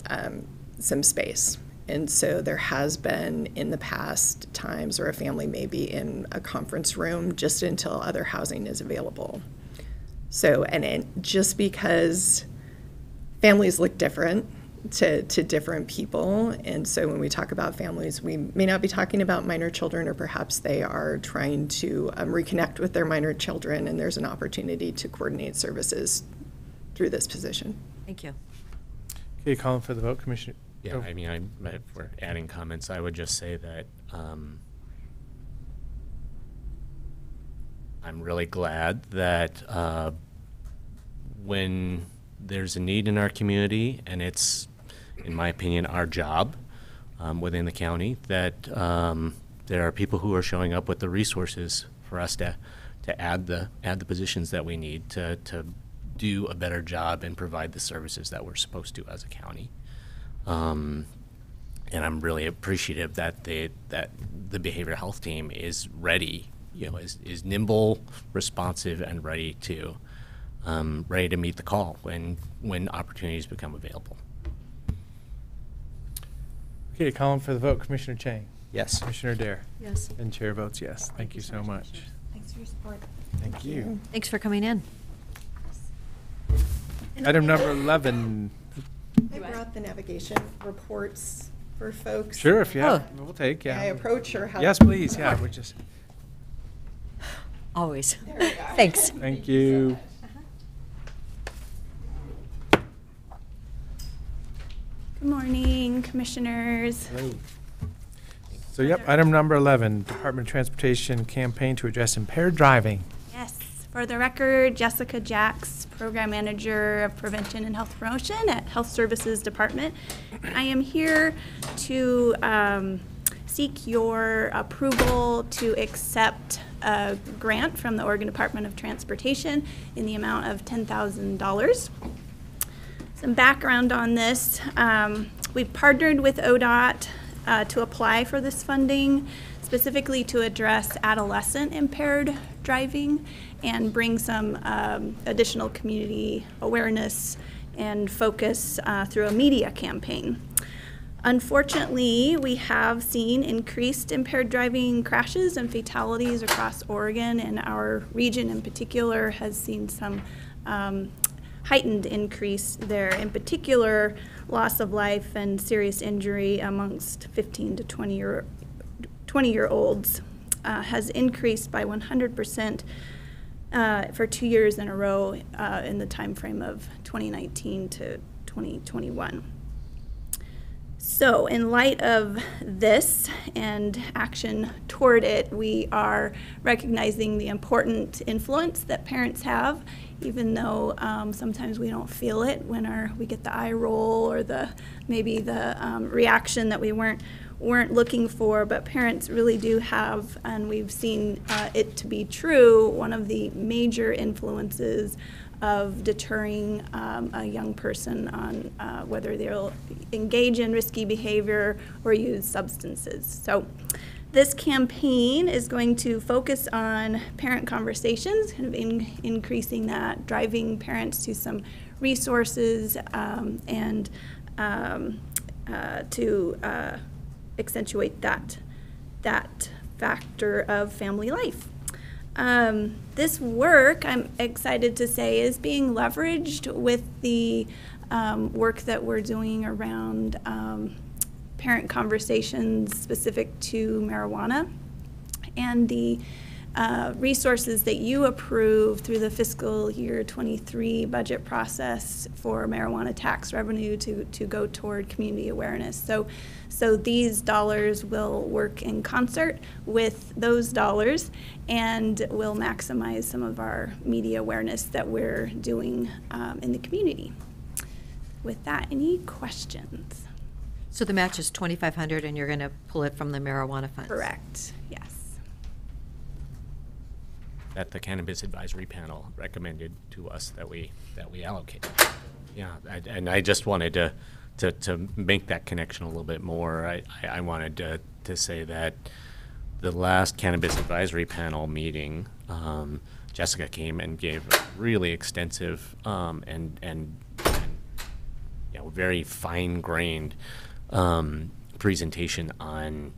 some space. And so there has been in the past times where a family may be in a conference room just until other housing is available. So, just because families look different to different people, and so when we talk about families, we may not be talking about minor children, or perhaps they are trying to reconnect with their minor children, and there's an opportunity to coordinate services through this position. Thank you. Okay, calling for the vote, Commissioner. Yeah, I mean, if we're adding comments, I would just say that I'm really glad that when there's a need in our community, and it's, in my opinion, our job within the county, that there are people who are showing up with the resources for us to add the positions that we need to do a better job and provide the services that we're supposed to as a county. And I'm really appreciative that the behavioral health team is ready, you know, is nimble, responsive, and ready to meet the call when opportunities become available. Okay, calling for the vote, Commissioner Chang. Yes. Commissioner Dare. Yes. And chair votes yes. Thank you so much. Thanks for your support. Thank you. Thanks for coming in. Item number 11. I brought the navigation reports for folks. Sure, if you have, we'll take, yeah. May I approach, or how? Yes, please, yeah, we're just. Always. There we go. Thanks. Thank you. Good morning, commissioners. Hello. So, yep, item number 11, Department of Transportation campaign to address impaired driving. Yes, for the record, Jessica Jacks, Program Manager of Prevention and Health Promotion at Health Services Department. I am here to seek your approval to accept a grant from the Oregon Department of Transportation in the amount of $10,000. Some background on this, we've partnered with ODOT to apply for this funding, specifically to address adolescent impaired driving and bring some additional community awareness and focus through a media campaign. Unfortunately, we have seen increased impaired driving crashes and fatalities across Oregon, and our region in particular has seen some heightened increase there, in particular loss of life and serious injury amongst 15 to 20-year-olds has increased by 100% for 2 years in a row in the time frame of 2019 to 2021. So in light of this and action toward it, we are recognizing the important influence that parents have, even though sometimes we don't feel it when we get the eye roll or maybe the reaction that we weren't looking for. But parents really do have, and we've seen it to be true, one of the major influences of deterring a young person on whether they'll engage in risky behavior or use substances. So this campaign is going to focus on parent conversations, kind of increasing that, driving parents to some resources and to accentuate that factor of family life. This work, I'm excited to say, is being leveraged with the work that we're doing around parent conversations specific to marijuana, and the resources that you approve through the fiscal year 23 budget process for marijuana tax revenue to go toward community awareness. So these dollars will work in concert with those dollars and will maximize some of our media awareness that we're doing in the community. With that, any questions? So the match is $2,500 and you're going to pull it from the marijuana funds? Correct, yes. That the Cannabis Advisory Panel recommended to us that we allocate. Yeah, and I just wanted to make that connection a little bit more. I wanted to say that the last Cannabis Advisory Panel meeting, Jessica came and gave a really extensive and very fine-grained presentation on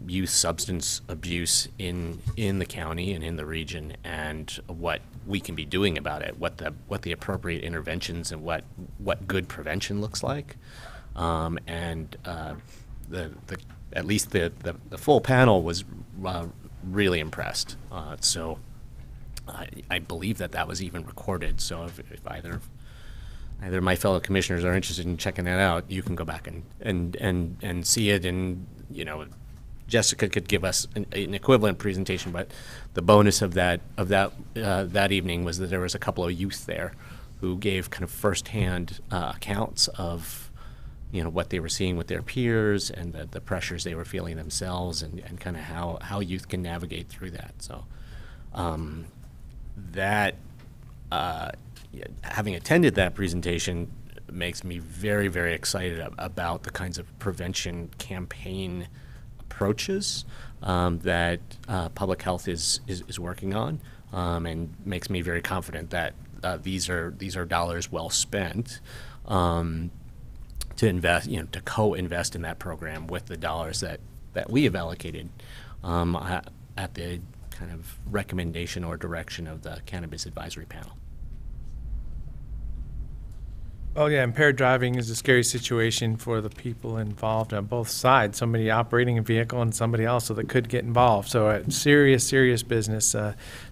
youth substance abuse in the county and in the region, and what we can be doing about it, what the appropriate interventions and what good prevention looks like, and at least the full panel was really impressed. So I believe that was even recorded. So if either my fellow commissioners are interested in checking that out, you can go back and see it, and Jessica could give us an equivalent presentation, but the bonus of that evening was that there was a couple of youth there who gave kind of firsthand accounts of what they were seeing with their peers and the pressures they were feeling themselves, and kind of how youth can navigate through that. So having attended that presentation makes me very, very excited about the kinds of prevention campaign approaches that public health is working on, and makes me very confident that these are dollars well spent to invest, to co-invest in that program with the dollars that we have allocated at the kind of recommendation or direction of the Cannabis Advisory Panel. Oh yeah, impaired driving is a scary situation for the people involved on both sides. Somebody operating a vehicle and somebody else that could get involved. So serious business.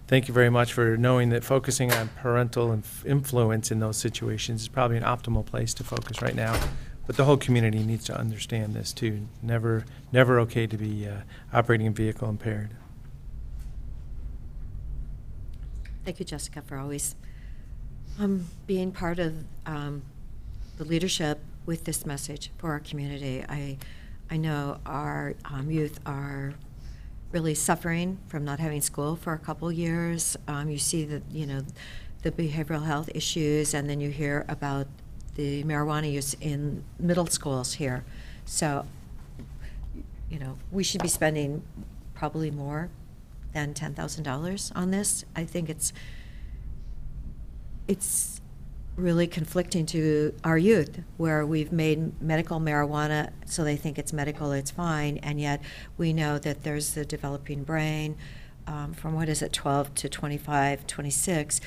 Thank you very much for knowing that focusing on parental influence in those situations is probably an optimal place to focus right now. But the whole community needs to understand this too. Never okay to be operating a vehicle impaired. Thank you, Jessica, for always being part of the leadership with this message for our community. I know our youth are really suffering from not having school for a couple years. You see the behavioral health issues, and then you hear about the marijuana use in middle schools here. So, we should be spending probably more than $10,000 on this. I think it's really conflicting to our youth, where we've made medical marijuana so they think it's medical, it's fine, and yet we know that there's the developing brain from 12 to 25, 26.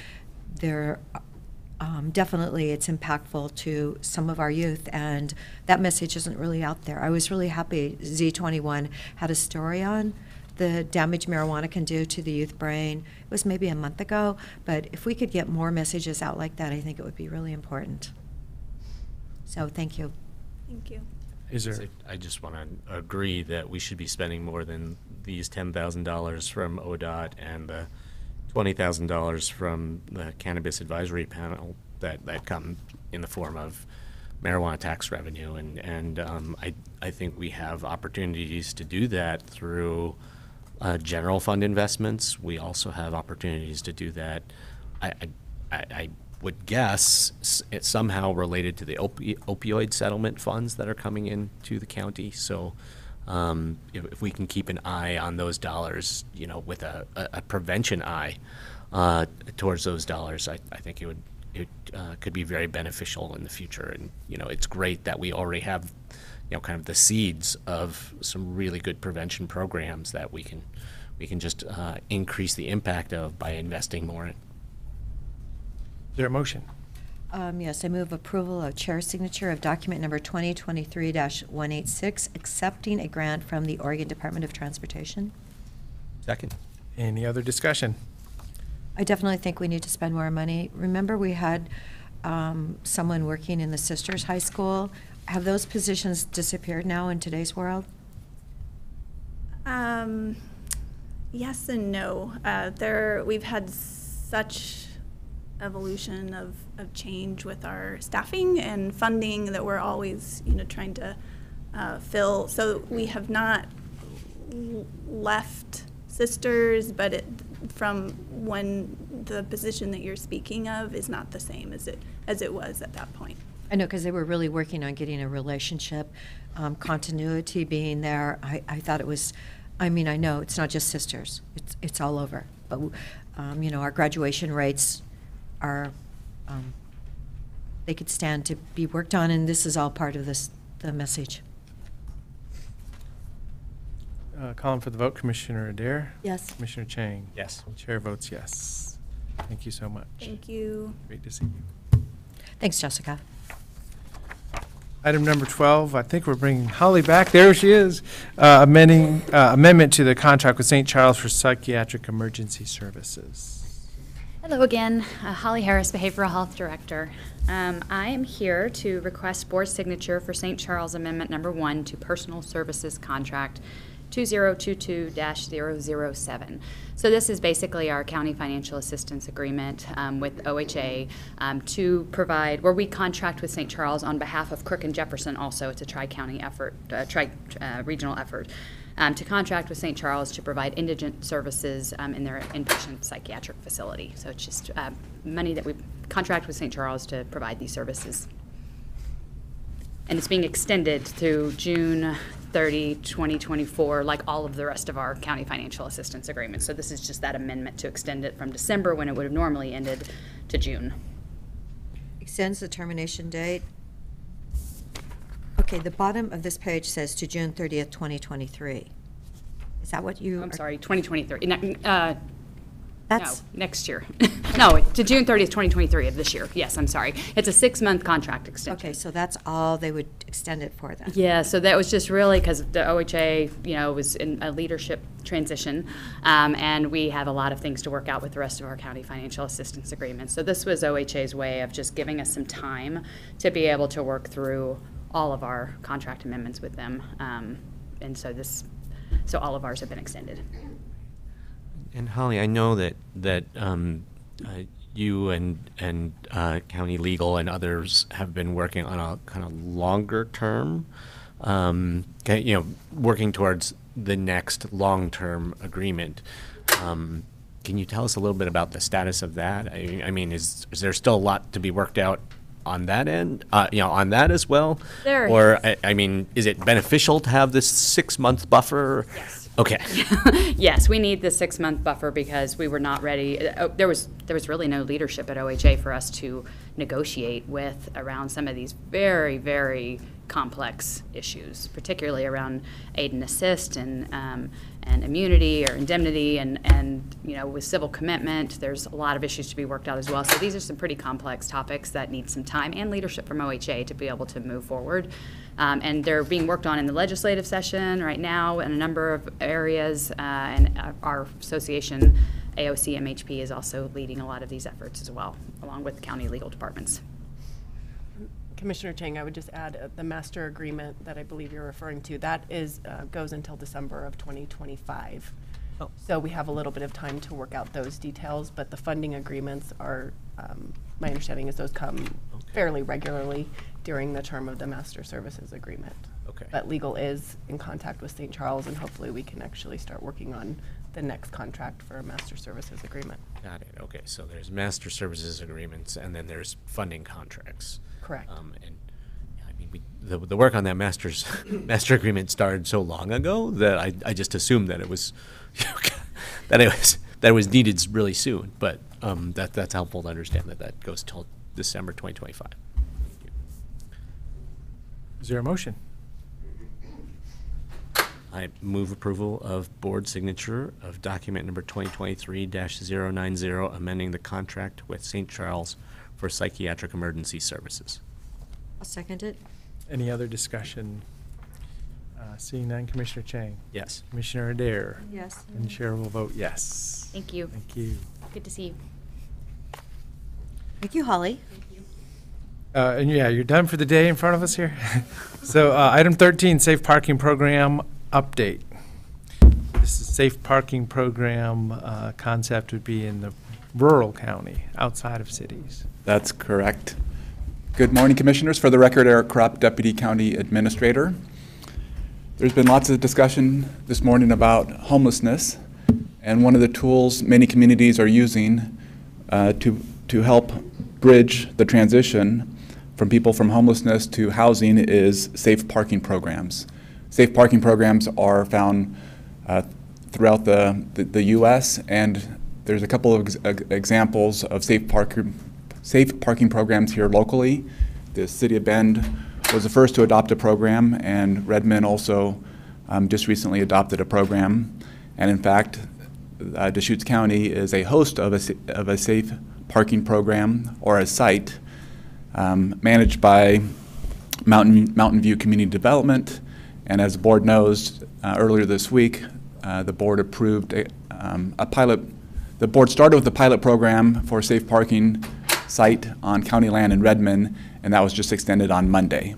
Definitely it's impactful to some of our youth, and that message isn't really out there. I was really happy Z21 had a story on the damage marijuana can do to the youth brain. It was maybe a month ago, but if we could get more messages out like that, I think it would be really important. So thank you. Thank you. I just want to agree that we should be spending more than these $10,000 from ODOT and the $20,000 from the Cannabis Advisory Panel that come in the form of marijuana tax revenue, and I think we have opportunities to do that through general fund investments. We also have opportunities to do that. I would guess it's somehow related to the opioid settlement funds that are coming into the county. So if we can keep an eye on those dollars, with a prevention eye towards those dollars, I think it would could be very beneficial in the future. And, it's great that we already have, kind of the seeds of some really good prevention programs that we can just increase the impact of by investing more in. Is there a motion? Yes, I move approval of chair signature of document number 2023-186, accepting a grant from the Oregon Department of Transportation. Second. Any other discussion? I definitely think we need to spend more money. Remember, we had someone working in the Sisters High School. Have those positions disappeared now in today's world? Yes and no. We've had such evolution of change with our staffing and funding that we're always, trying to fill. So we have not left Sisters, but from when the position that you're speaking of is not the same as it was at that point. I know, because they were really working on getting a relationship, continuity being there. I thought it was, I know it's not just Sisters, it's all over. But, our graduation rates are, they could stand to be worked on, and this is all part of the message. Calling for the vote, Commissioner Adair? Yes. Commissioner Chang? Yes. Chair votes yes. Thank you so much. Thank you. Great to see you. Thanks, Jessica. Item number 12, I think we're bringing Holly back. There she is. Amendment to the contract with St. Charles for psychiatric emergency services. Hello again, Holly Harris, Behavioral Health Director. I am here to request board signature for St. Charles Amendment Number 1 to Personal Services Contract 2022-007. So this is basically our county financial assistance agreement with OHA to provide, where we contract with St. Charles on behalf of Crook and Jefferson also. It's a tri-county effort, regional effort. To contract with St. Charles to provide indigent services in their inpatient psychiatric facility. So it's just money that we contract with St. Charles to provide these services. And it's being extended through June 30, 2024, like all of the rest of our county financial assistance agreements. So this is just that amendment to extend it from December, when it would have normally ended, to June. Extends the termination date. Okay, the bottom of this page says to June 30th, 2023. Is that what you? I'm sorry, 2023. That's no, next year. No, to June 30th, 2023 of this year. Yes, I'm sorry. It's a 6-month contract extension. Okay, so that's all they would extend it for then? Yeah, so that was just really because the OHA, was in a leadership transition, and we have a lot of things to work out with the rest of our county financial assistance agreements. So this was OHA's way of just giving us some time to be able to work through all of our contract amendments with them, and so all of ours have been extended. And Holly, I know that you and county legal and others have been working on a kind of longer term, working towards the next long-term agreement. Can you tell us a little bit about the status of that? I mean, is there still a lot to be worked out on that end, on that as well? There is. I mean, is it beneficial to have this 6-month buffer? Yes. Okay. Yes, we need the 6-month buffer because we were not ready. There was really no leadership at OHA for us to negotiate with around some of these very, very complex issues, particularly around aid and assist and immunity or indemnity and with civil commitment. There's a lot of issues to be worked out as well. So these are some pretty complex topics that need some time and leadership from OHA to be able to move forward. And they're being worked on in the legislative session right now in a number of areas, and our association, AOC MHP, is also leading a lot of these efforts as well, along with county legal departments. Commissioner Chang, I would just add the master agreement that I believe you're referring to, that is goes until December of 2025. Oh. So we have a little bit of time to work out those details, but the funding agreements are, my understanding is those come fairly regularly during the term of the master services agreement. Okay. But legal is in contact with St. Charles, and hopefully we can actually start working on the next contract for a master services agreement. Got it. Okay, so there's master services agreements, and then there's funding contracts. Correct. And I mean, the work on that master agreement started so long ago that I just assumed that it was that it was needed really soon. But that's helpful to understand that goes till December 2025. Is there a motion? I move approval of board signature of document number 2023-090, amending the contract with St. Charles for psychiatric emergency services. I'll second it. Any other discussion? Seeing none, Commissioner Chang? Yes. Commissioner Adair? Yes. And the chair will vote yes. Thank you. Thank you. Good to see you. Thank you, Holly. And yeah, you're done for the day in front of us here. So item 13, safe parking program update. This is safe parking program concept would be in the rural county, outside of cities. That's correct. Good morning, Commissioners. For the record, Eric Krupp, Deputy County Administrator. There's been lots of discussion this morning about homelessness, and one of the tools many communities are using to help bridge the transition from people from homelessness to housing is safe parking programs. Safe parking programs are found throughout the U.S., and there's a couple of examples of safe parking programs here locally. The City of Bend was the first to adopt a program, and Redmond also just recently adopted a program. And in fact, Deschutes County is a host of a safe parking program, or a site, managed by Mountain View Community Development. And as the board knows, earlier this week, the board approved a pilot. The board started with the pilot program for a safe parking site on county land in Redmond, and that was just extended on Monday.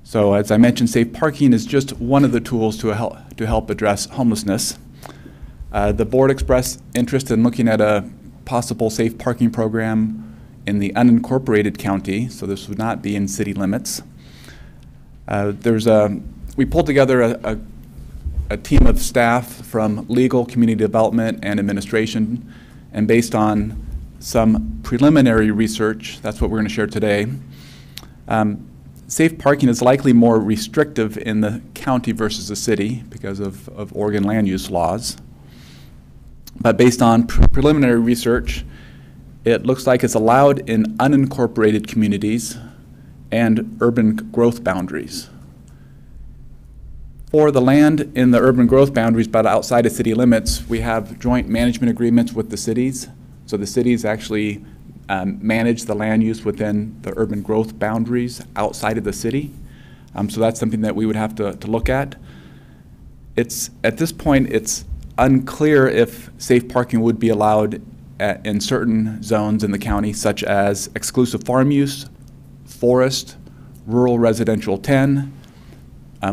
So as I mentioned, safe parking is just one of the tools to help address homelessness. The board expressed interest in looking at a possible safe parking program in the unincorporated county, so this would not be in city limits. We pulled together a team of staff from legal, community development, and administration, and based on some preliminary research, that's what we're going to share today. Safe parking is likely more restrictive in the county versus the city because of Oregon land use laws. But based on preliminary research, it looks like it's allowed in unincorporated communities and urban growth boundaries. For the land in the urban growth boundaries but outside of city limits, we have joint management agreements with the cities. So the cities actually manage the land use within the urban growth boundaries outside of the city. So that's something that we would have to look at. At this point, it's unclear if safe parking would be allowed in certain zones in the county, such as exclusive farm use, forest, rural residential 10,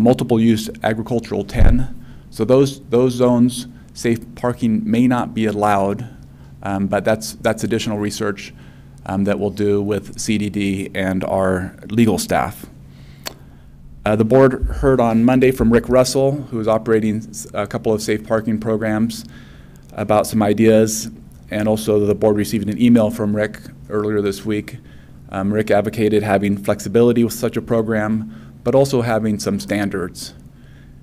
multiple use agricultural 10. So those zones, safe parking may not be allowed, but that's additional research that we'll do with CDD and our legal staff. The board heard on Monday from Rick Russell, who is operating a couple of safe parking programs, about some ideas, and also the board received an email from Rick earlier this week. Rick advocated having flexibility with such a program, but also having some standards.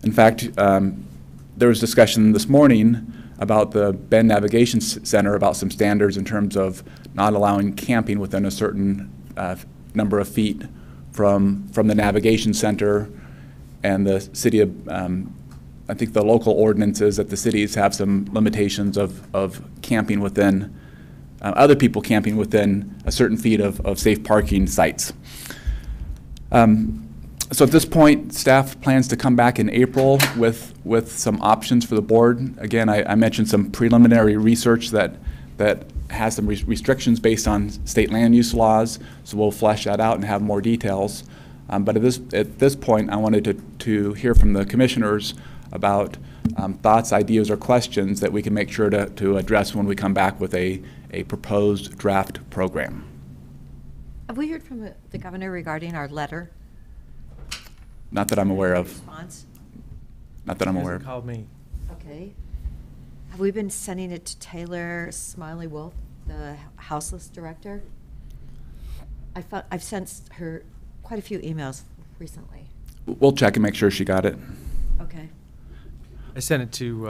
In fact, there was discussion this morning about the Bend Navigation Center about some standards in terms of not allowing camping within a certain number of feet from the navigation center, and the city of, I think the local ordinances at the cities have some limitations of camping within, other people camping within a certain feet of safe parking sites. So at this point, staff plans to come back in April with some options for the board. Again, I mentioned some preliminary research that has some restrictions based on state land use laws, so we'll flesh that out and have more details. But at this point, I wanted to hear from the commissioners about thoughts, ideas, or questions that we can make sure to address when we come back with a proposed draft program. Have we heard from the governor regarding our letter? Not that I'm aware of. Response? Not that I'm aware of. He hasn't called me. Okay. Have we been sending it to Taylor Smiley Wolf, the houseless director? I've sent her quite a few emails recently. We'll check and make sure she got it. Okay. I sent it to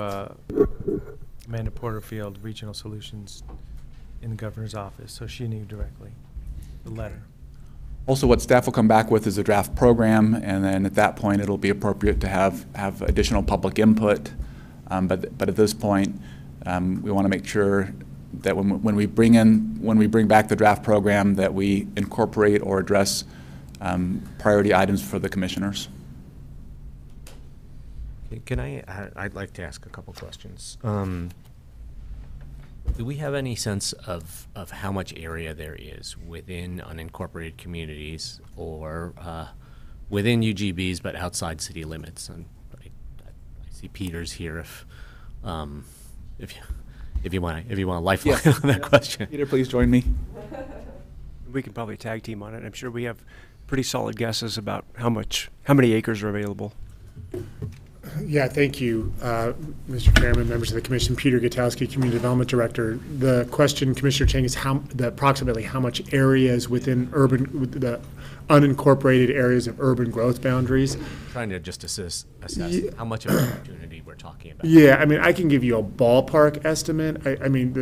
Amanda Porterfield, Regional Solutions in the governor's office, so she knew directly. the letter. Also, what staff will come back with is a draft program, and then at that point, it'll be appropriate to have additional public input. But at this point, we want to make sure that when we bring back the draft program, that we incorporate or address priority items for the commissioners. Can I'd like to ask a couple questions. Do we have any sense of how much area there is within unincorporated communities or within UGBs but outside city limits? And I see Peter's here if you want a lifeline on that question. Peter, please join me. We can probably tag team on it. I'm sure we have pretty solid guesses about how many acres are available. Yeah, thank you, Mr. Chairman, members of the commission. Peter Gutowski, Community Development Director. The question, Commissioner Chang, is approximately how much area is within the unincorporated areas of urban growth boundaries. Trying to just assess how much of an opportunity we're talking about. Yeah, I mean, I can give you a ballpark estimate. I mean,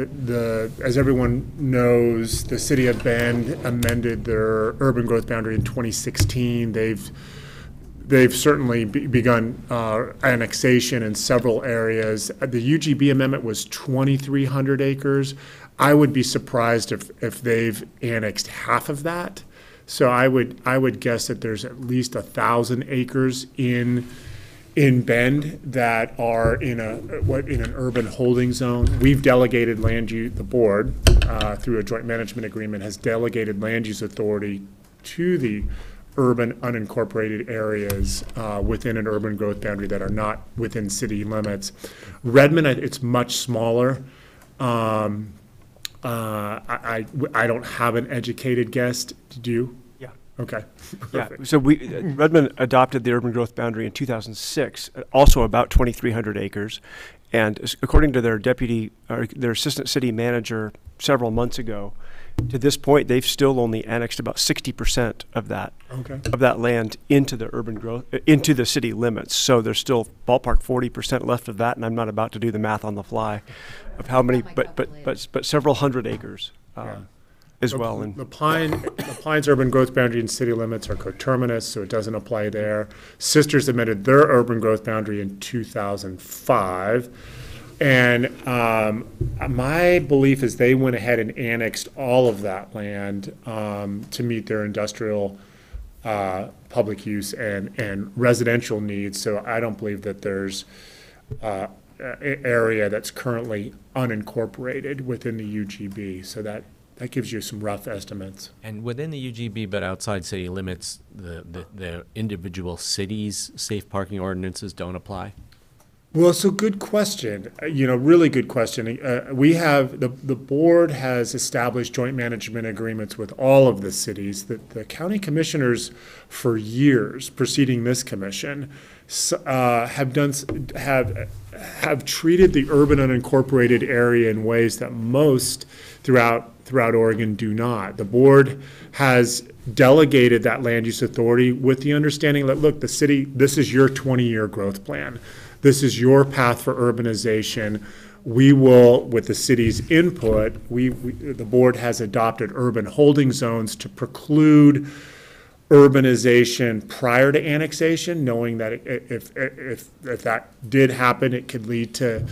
as everyone knows, the city of Bend amended their urban growth boundary in 2016. They've certainly begun annexation in several areas. The UGB amendment was 2,300 acres. I would be surprised if they've annexed half of that. So I would guess that there's at least 1,000 acres in Bend that are in an urban holding zone. We've delegated land use. The board, through a joint management agreement, has delegated land use authority to the urban unincorporated areas within an urban growth boundary that are not within city limits. Redmond, it's much smaller. I don't have an educated guess. Do you? Yeah. Okay. Yeah. So Redmond adopted the urban growth boundary in 2006, also about 2,300 acres, and according to their assistant city manager several months ago, to this point, they've still only annexed about 60% of that land into the urban growth, into the city limits. So there's still ballpark 40% left of that, and I'm not about to do the math on the fly of how many, but several hundred acres as well. And the Pines urban growth boundary and city limits are coterminous, so it doesn't apply there. Sisters amended their urban growth boundary in 2005. And my belief is they went ahead and annexed all of that land to meet their industrial public use and residential needs. So I don't believe that there's area that's currently unincorporated within the UGB. So that gives you some rough estimates. And within the UGB but outside city limits, the individual cities' safe parking ordinances don't apply? Well, so good question. Really good question. We have, the board has established joint management agreements with all of the cities. The county commissioners for years preceding this commission have treated the urban unincorporated area in ways that most throughout Oregon do not. The board has delegated that land use authority with the understanding that, look, the city, this is your 20-year growth plan. This is your path for urbanization. We will, with the city's input, the board has adopted urban holding zones to preclude urbanization prior to annexation, knowing that if that did happen, it could lead to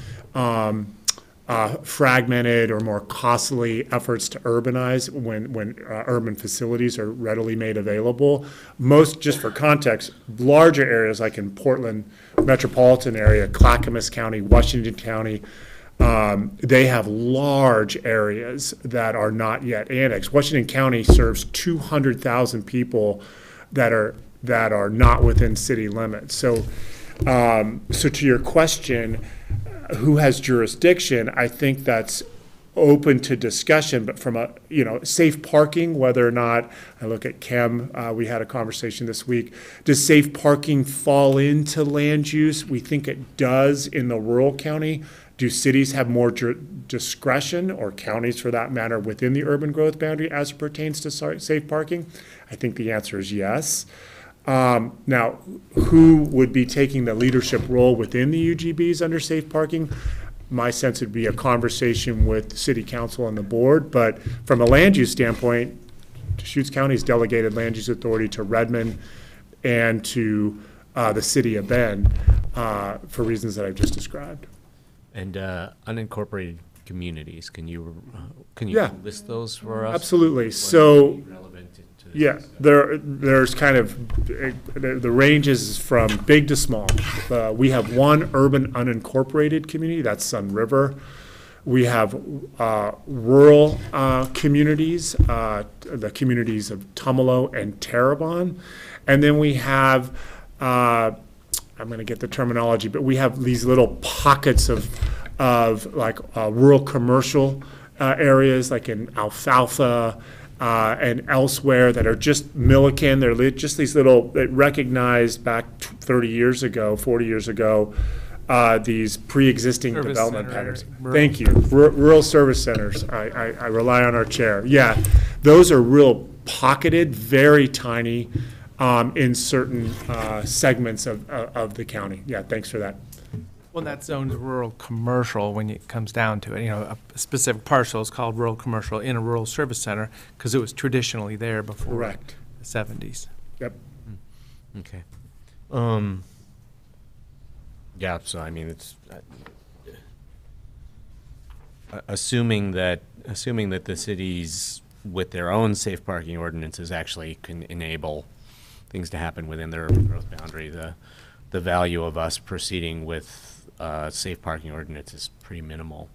fragmented or more costly efforts to urbanize when urban facilities are readily made available. Most, just for context, larger areas like in Portland metropolitan area, Clackamas County, Washington County, they have large areas that are not yet annexed. Washington County serves 200,000 people that are not within city limits. So to your question, who has jurisdiction, I think that's open to discussion, but from a, safe parking, whether or not, I look at Kim, we had a conversation this week, does safe parking fall into land use? We think it does in the rural county. Do cities have more discretion, or counties for that matter, within the urban growth boundary as it pertains to safe parking? I think the answer is yes. Now, who would be taking the leadership role within the UGBs under safe parking? My sense would be a conversation with city council and the board, but from a land use standpoint, Deschutes County's delegated land use authority to Redmond and to the city of Bend for reasons that I've just described. And unincorporated communities, can you Yeah. list those for us? Absolutely. What So, would be relevant to this yeah, discussion? there's kind of, the range is from big to small. We have one urban unincorporated community, that's Sun River. We have rural communities, the communities of Tumalo and Terrebonne. And then we have, I'm going to get the terminology, but we have these little pockets of like rural commercial areas, like in Alfalfa and elsewhere, that are just Milliken. They're just these little, that recognized back 30 years ago, 40 years ago, these pre-existing Service development center, patterns. rural. Thank you. Rural service centers. I rely on our chair. Yeah, those are real pocketed, very tiny in certain segments of the county. Yeah, thanks for that. Well, that zone's rural commercial when it comes down to it. You know, a specific parcel is called rural commercial in a rural service center because it was traditionally there before Correct. the 70s. Yep. Okay. Yeah, so I mean, it's assuming that the cities with their own safe parking ordinances actually can enable things to happen within their urban growth boundary, the value of us proceeding with safe parking ordinance is pretty minimal,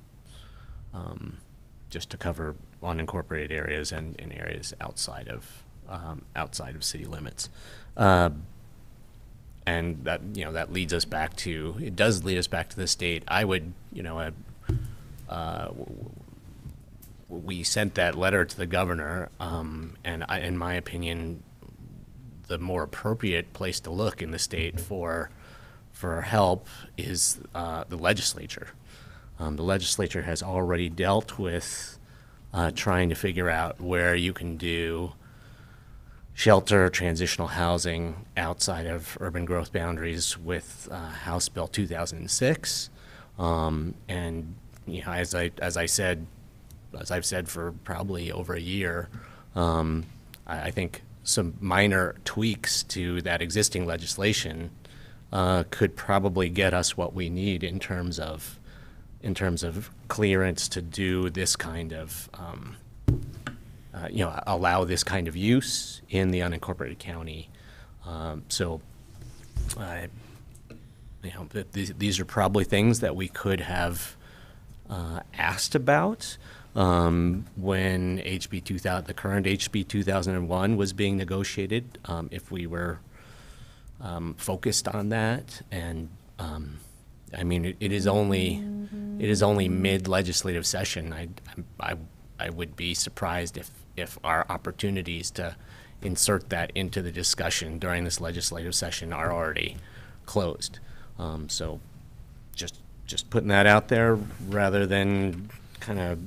just to cover unincorporated areas and areas outside of city limits. And that, you know, that leads us back to, it does lead us back to the state. I would, you know, we sent that letter to the governor, and in my opinion, the more appropriate place to look in the state for help is the legislature. The legislature has already dealt with trying to figure out where you can do shelter, transitional housing outside of urban growth boundaries with House Bill 2006, and you know, as I've said for probably over a year, I think some minor tweaks to that existing legislation could probably get us what we need in terms of clearance to do this kind of you know, allow this kind of use in the unincorporated county. So, you know, these are probably things that we could have asked about when the current HB 2001 was being negotiated, if we were focused on that. And I mean, it is only mid-legislative session. I would be surprised if our opportunities to insert that into the discussion during this legislative session are already closed. So just putting that out there rather than kind of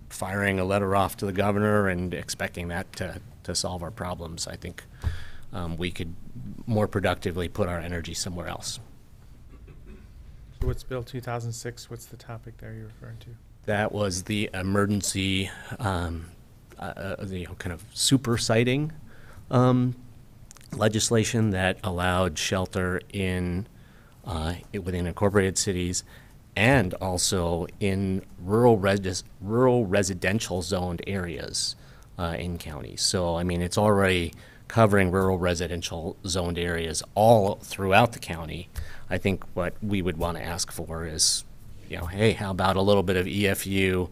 firing a letter off to the governor and expecting that to solve our problems. I think we could more productively put our energy somewhere else. So what's Bill 2006? What's the topic there you're referring to? That was the emergency, kind of super siting legislation that allowed shelter within incorporated cities and also in rural residential zoned areas in counties. So, I mean, it's already covering rural residential zoned areas all throughout the county. I think what we would want to ask for is, you know, hey, how about a little bit of EFU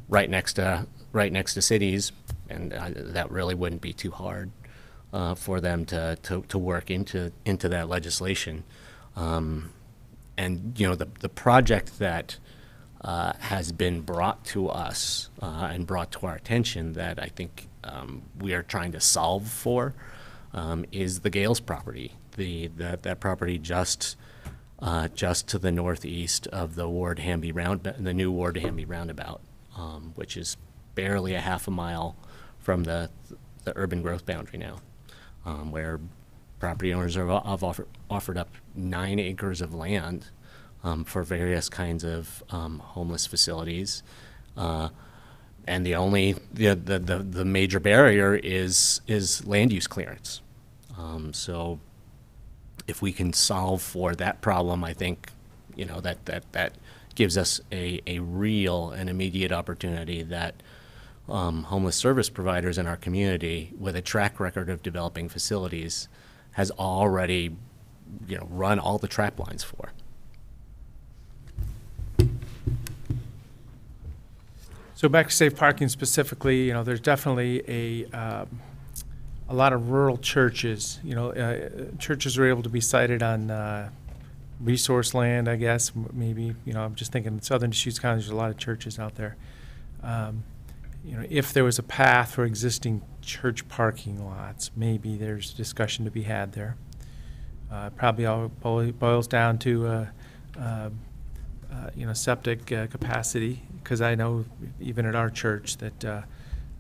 right next to cities, and that really wouldn't be too hard for them to work into that legislation. And you know, the project that has been brought to us and brought to our attention that I think we are trying to solve for is the Gales property, that property just to the northeast of the the new Ward Hamby roundabout, which is barely a half a mile from the urban growth boundary now, where property owners have offered up 9 acres of land for various kinds of homeless facilities. And the major barrier is land use clearance. So if we can solve for that problem, I think, you know, that gives us a real and immediate opportunity that homeless service providers in our community with a track record of developing facilities has already, you know, run all the trap lines for. So back to safe parking specifically, you know, there's definitely a lot of rural churches. You know, churches are able to be sited on resource land, I guess, maybe. You know, I'm just thinking in southern Deschutes County, there's a lot of churches out there. You know, if there was a path for existing church parking lots, maybe there's discussion to be had there. Probably all boils down to you know, septic capacity, because I know even at our church that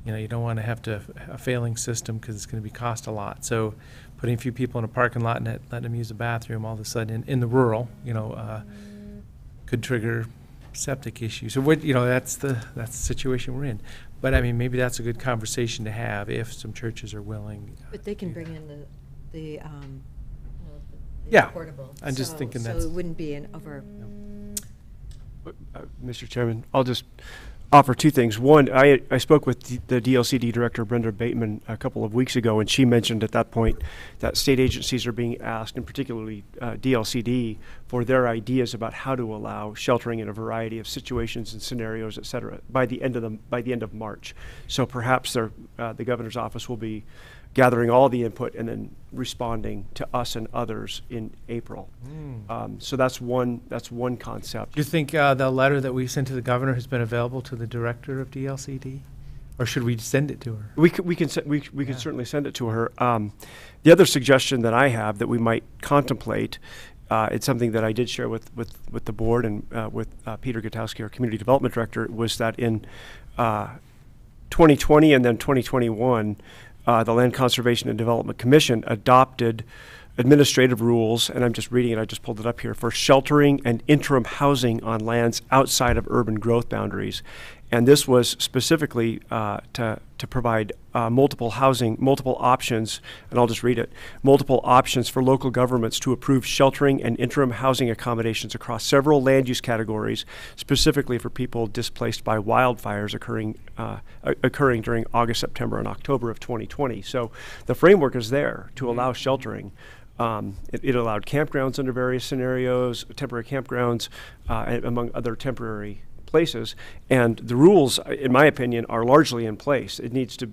you know, you don't want to have a failing system because it's going to cost a lot. So putting a few people in a parking lot and letting them use the bathroom all of a sudden in the rural, you know, could trigger septic issues. So what, you know, that's the situation we're in. But I mean, maybe that's a good conversation to have if some churches are willing. But they can bring in the yeah, portable. I'm just thinking that's. So it wouldn't be an over. Mr. Chairman, I'll just offer two things. One, I spoke with the DLCD director, Brenda Bateman, a couple of weeks ago, and she mentioned at that point that state agencies are being asked, and particularly DLCD, for their ideas about how to allow sheltering in a variety of situations and scenarios, et cetera, by the end of March. So perhaps the governor's office will be gathering all the input and then responding to us and others in April. So that's one concept. Do you think the letter that we sent to the governor has been available to the director of DLCD, or should we send it to her? We can certainly send it to her. The other suggestion that I have that we might contemplate, it's something that I did share with the board and with Peter Gutowski, our community development director, was that in 2020 and then 2021. The Land Conservation and Development Commission adopted administrative rules, and I'm just reading it, I just pulled it up here, for sheltering and interim housing on lands outside of urban growth boundaries. And this was specifically to provide multiple options, and I'll just read it, multiple options for local governments to approve sheltering and interim housing accommodations across several land use categories, specifically for people displaced by wildfires occurring during August, September, and October of 2020. So the framework is there to allow sheltering. It allowed campgrounds under various scenarios, temporary campgrounds, among other temporary places, and the rules, in my opinion, are largely in place. It needs to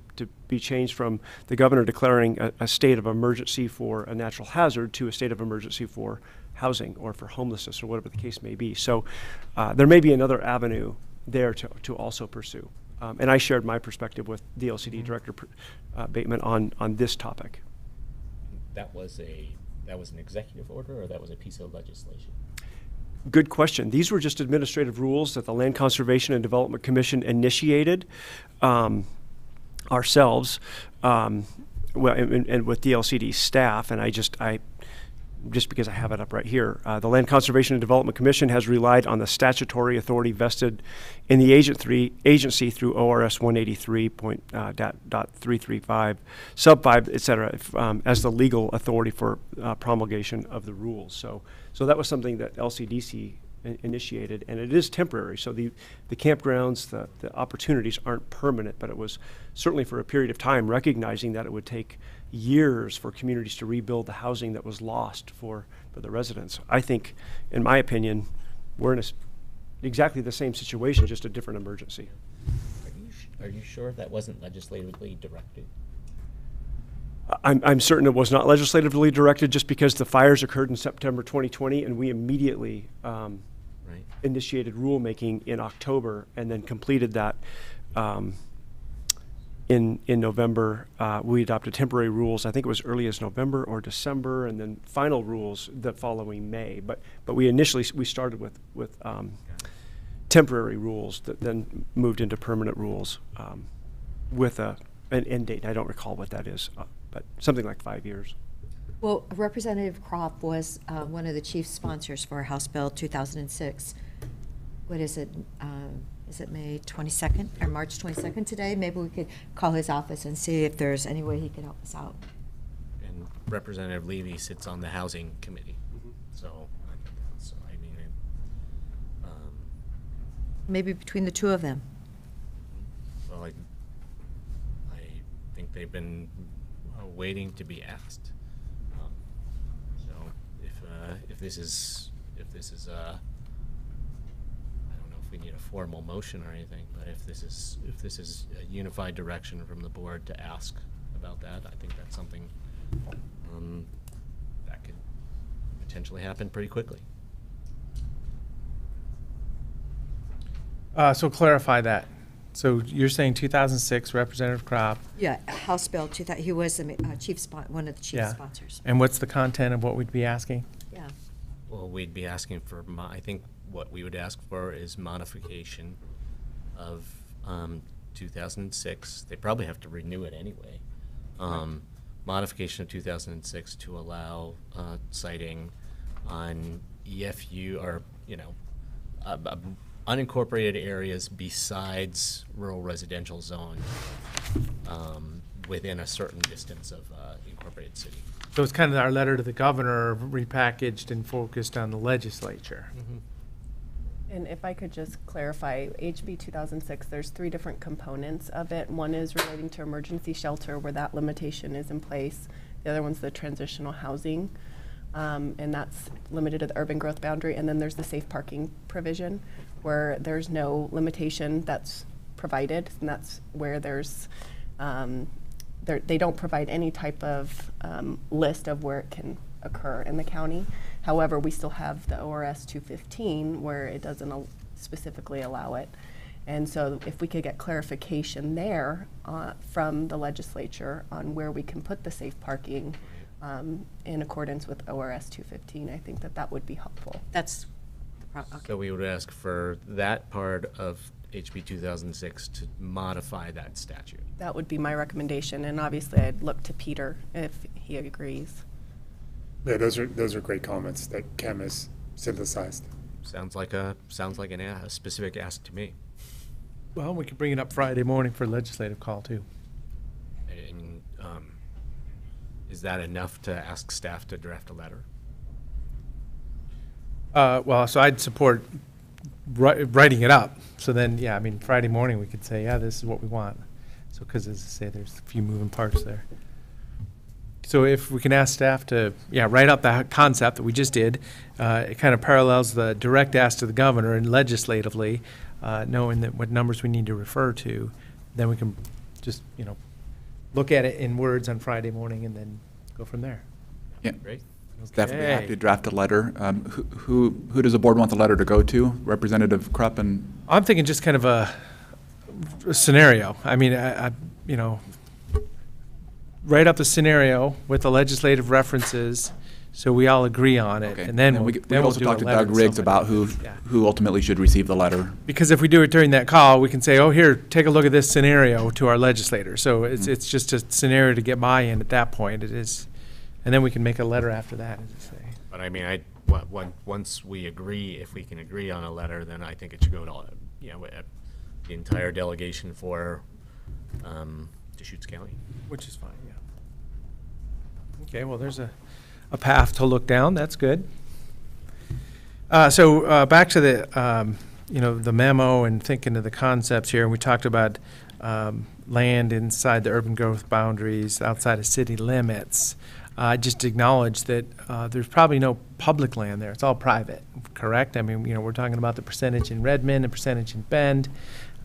be changed from the governor declaring a state of emergency for a natural hazard to a state of emergency for housing or for homelessness or whatever the case may be. So there may be another avenue there to also pursue. And I shared my perspective with DLCD Director Bateman on this topic. That was an executive order, or that was a piece of legislation? Good question. These were just administrative rules that the Land Conservation and Development Commission initiated ourselves, and with DLCD staff. And I just because I have it up right here, the Land Conservation and Development Commission has relied on the statutory authority vested in the agency through ORS 183.335 sub 5, et cetera, as the legal authority for promulgation of the rules. So that was something that LCDC initiated, and it is temporary. So the campgrounds, the opportunities aren't permanent, but it was certainly for a period of time, recognizing that it would take years for communities to rebuild the housing that was lost for the residents. I think, in my opinion, we're in exactly the same situation, just a different emergency. Are you sure that wasn't legislatively directed? I'm certain it was not legislatively directed, just because the fires occurred in September 2020, and we immediately initiated rulemaking in October, and then completed that in November. We adopted temporary rules. I think it was early as November or December, and then final rules the following May. But we started with temporary rules that then moved into permanent rules with an end date. I don't recall what that is. But something like 5 years. Well, Representative Kropp was one of the chief sponsors for House Bill 2006. What is it? is it May 22nd or March 22nd today? Maybe we could call his office and see if there's any way he could help us out. And Representative Levy sits on the Housing Committee. So I mean, Maybe between the two of them. well, I think they've been waiting to be asked. So if this is I don't know if we need a formal motion or anything, but if this is a unified direction from the board to ask about that, I think that's something that could potentially happen pretty quickly. So clarify that. So you're saying 2006, Representative Kropp. Yeah, House Bill 2000, he was the one of the chief Yeah. sponsors. And what's the content of what we'd be asking? Yeah. Well, we'd be asking for, I think what we would ask for is modification of 2006. They probably have to renew it anyway. Modification of 2006 to allow citing on EFU or, unincorporated areas besides rural residential zone within a certain distance of incorporated city. So it's kind of our letter to the governor repackaged and focused on the legislature. And if I could just clarify, HB 2006, there's 3 different components of it. One is relating to emergency shelter, where that limitation is in place. The other one's the transitional housing, and that's limited to the urban growth boundary. And then there's the safe parking provision, where there's no limitation that's provided, and that's where there's they don't provide any type of list of where it can occur in the county. However, we still have the ORS 215 where it doesn't specifically allow it. And so if we could get clarification there from the legislature on where we can put the safe parking in accordance with ORS 215, I think that would be helpful. That's the problem. Okay. So we would ask for that part of HB 2006 to modify that statute. That would be my recommendation, and obviously I'd look to Peter if he agrees. Yeah, those are great comments that Kem has synthesized. Sounds like a specific ask to me. Well, we could bring it up Friday morning for legislative call too. And is that enough to ask staff to draft a letter? Well, so I'd support writing it up. So then, yeah, I mean, Friday morning we could say, yeah, this is what we want. So, because as I say, there's a few moving parts there. So if we can ask staff to, write up the concept that we just did, it kind of parallels the direct ask to the governor and legislatively, knowing that what numbers we need to refer to, then we can just, look at it in words on Friday morning and then go from there. Yeah. Great. Staff would be happy to draft a letter. Who does the board want the letter to go to? Representative Kropp and? I'm thinking just kind of a scenario. I mean, write up the scenario with the legislative references so we all agree on it. Okay. And then we we'll also do talk a to letter Doug Riggs about who ultimately should receive the letter. Because if we do it during that call, we can say, oh, here, take a look at this scenario to our legislator. So it's just a scenario to get buy-in at that point. It is, and then we can make a letter after that, as I say. But I mean, once we agree, if we can agree on a letter, then I think it should go to the entire delegation for Deschutes County. Which is fine, yeah. Okay, well, there's a path to look down. That's good. So back to the, the memo and thinking of the concepts here. We talked about land inside the urban growth boundaries, outside of city limits. Just acknowledge that there's probably no public land there. It's all private, correct? I mean, we're talking about the percentage in Redmond and percentage in Bend.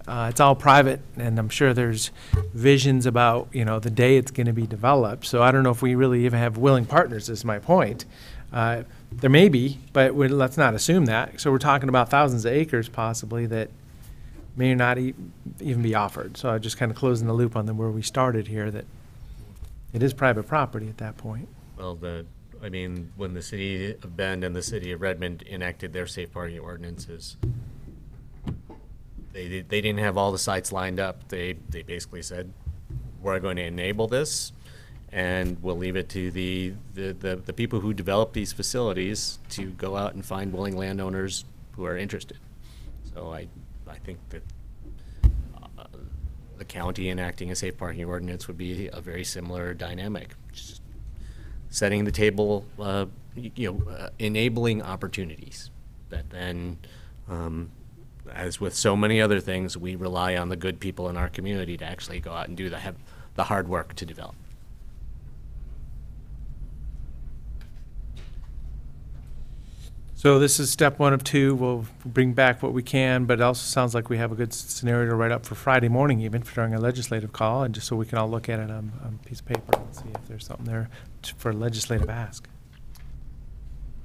It's all private, and I'm sure there's visions about, the day it's going to be developed. So I don't know if we really even have willing partners, is my point. There may be, but let's not assume that. So we're talking about thousands of acres possibly that may not even be offered. So I'm just kind of closing the loop on where we started here, that it is private property at that point. Well, when the city of Bend and the city of Redmond enacted their safe parking ordinances, they didn't have all the sites lined up. They basically said, we're going to enable this, and we'll leave it to the people who develop these facilities to go out and find willing landowners who are interested. So I I think that the county enacting a safe parking ordinance would be a very similar dynamic. Just setting the table, enabling opportunities that then, as with so many other things, we rely on the good people in our community to actually go out and do the hard work to develop. So this is step 1 of 2. We'll bring back what we can, but it also sounds like we have a good scenario to write up for Friday morning, even during a legislative call, and just so we can all look at it on a piece of paper and see if there's something there for legislative ask.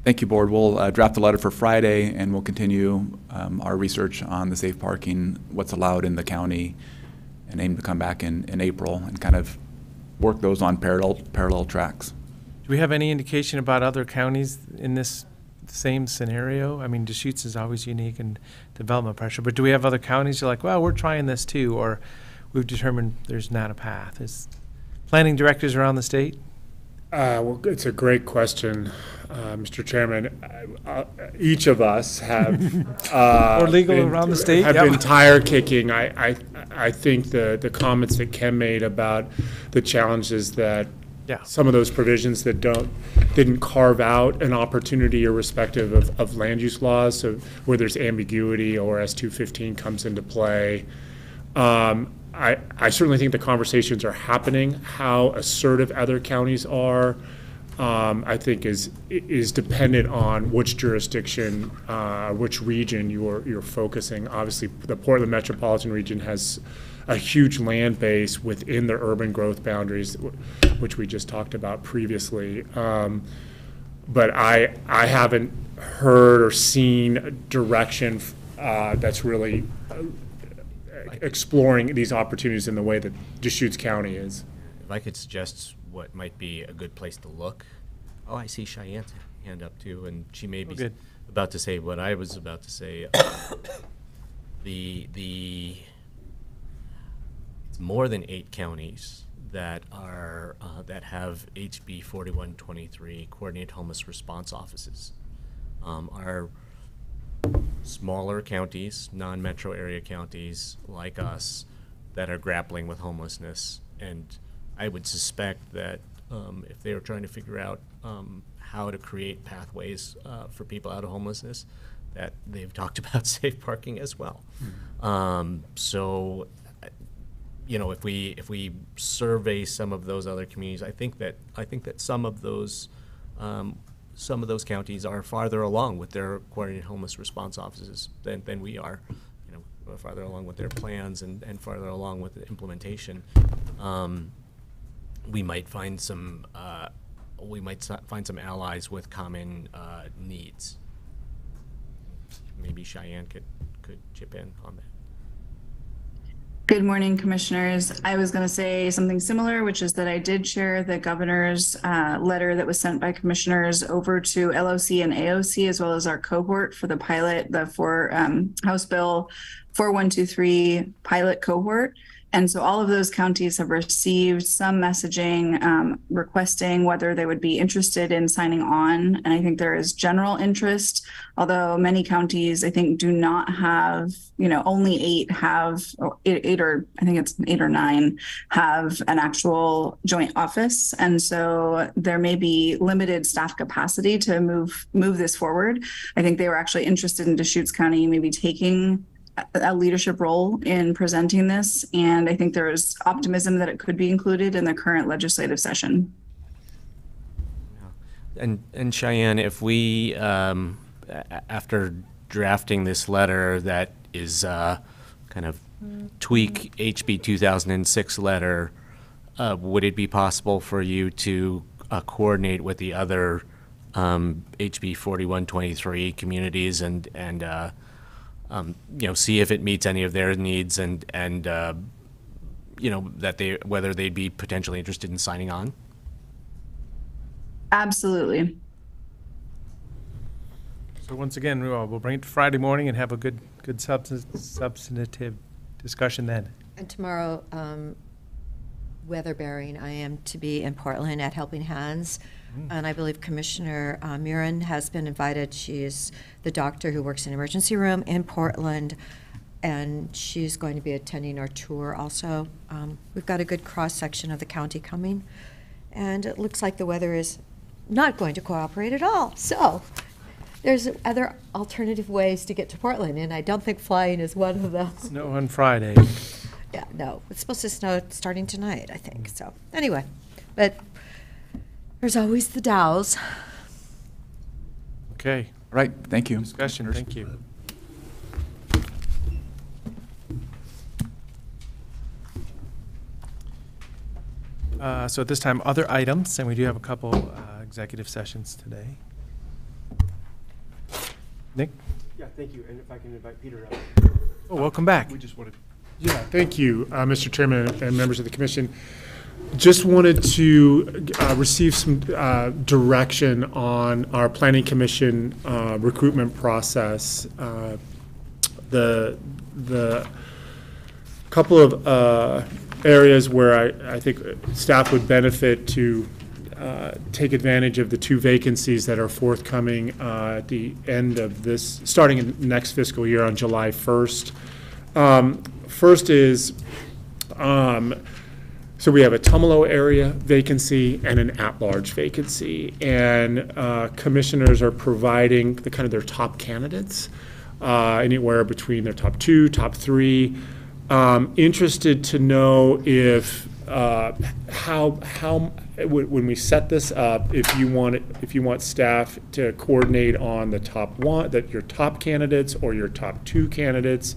Thank you, Board. We'll draft the letter for Friday, and we'll continue our research on the safe parking, what's allowed in the county, and aim to come back in April and kind of work those on parallel tracks. Do we have any indication about other counties in this same scenario? I mean, Deschutes is always unique in development pressure, but do we have other counties you're like, well, we're trying this too, or we've determined there's not a path? Is planning directors around the state? Well, it's a great question, Mr. Chairman. Each of us have or legal around the state have been tire kicking. I think the comments that Ken made about the challenges that some of those provisions that didn't carve out an opportunity irrespective of land use laws, so where there's ambiguity or S215 comes into play. I certainly think the conversations are happening. How assertive other counties are, I think is dependent on which jurisdiction, which region you're focusing. Obviously, the Portland metropolitan region has a huge land base within the urban growth boundaries, which we just talked about previously. But I haven't heard or seen direction that's really exploring these opportunities in the way that Deschutes County is. If I could suggest what might be a good place to look. Oh, I see Cheyenne's hand up too, and she may be about to say what I was about to say. It's more than 8 counties that are that have HB 4123 coordinated homeless response offices. Our smaller counties, non-metro area counties like us that are grappling with homelessness, and I would suspect that if they were trying to figure out how to create pathways for people out of homelessness, that they've talked about safe parking as well. So, you know, if we survey some of those other communities, I think that some of those counties are farther along with their coordinated homeless response offices than we are. You know, farther along with their plans and farther along with the implementation. We might find some allies with common needs. Maybe Cheyenne could chip in on that. Good morning, commissioners. I was going to say something similar, which is that I did share the governor's letter that was sent by commissioners over to LOC and AOC, as well as our cohort for the pilot, House Bill 4123 pilot cohort. And so all of those counties have received some messaging requesting whether they would be interested in signing on. And I think there is general interest, although many counties, I think, do not have, only 8 have, or 8 or I think it's 8 or 9 have an actual joint office. And so there may be limited staff capacity to move this forward. I think they were actually interested in Deschutes County maybe taking a leadership role in presenting this, and I think there is optimism that it could be included in the current legislative session. And Cheyenne, if we, after drafting this letter that is kind of tweak HB 2006 letter, would it be possible for you to coordinate with the other HB 4123 communities and see if it meets any of their needs and that whether they'd be potentially interested in signing on? Absolutely. So once again, we'll bring it to Friday morning and have a good substantive discussion then. And tomorrow, weather bearing, I am to be in Portland at Helping Hands. And I believe Commissioner Murin has been invited. She is the doctor who works in emergency room in Portland. and she's going to be attending our tour also. We've got a good cross-section of the county coming, and it looks like the weather is not going to cooperate at all. So there's other alternative ways to get to Portland, and I don't think flying is one of them. Snow on Friday. Yeah, no, it's supposed to snow starting tonight, I think. So anyway, but there's always the Dows. Okay. All right, thank you. Discussion, thank you. So at this time, other items, and we do have a couple executive sessions today. Nick? Yeah, thank you. And if I can invite Peter up. Oh, welcome back. We just wanted. Yeah, thank you, Mr. Chairman and members of the commission. Just wanted to receive some direction on our planning commission recruitment process. The couple of areas where I think staff would benefit to take advantage of the 2 vacancies that are forthcoming at the end of this, starting in next fiscal year on July 1st. First is, so we have a Tumalo area vacancy and an at-large vacancy, and commissioners are providing the kind of their top candidates, anywhere between their top 2, top 3. Interested to know if when we set this up, if you want staff to coordinate on the top 1, that your top candidates or your top 2 candidates,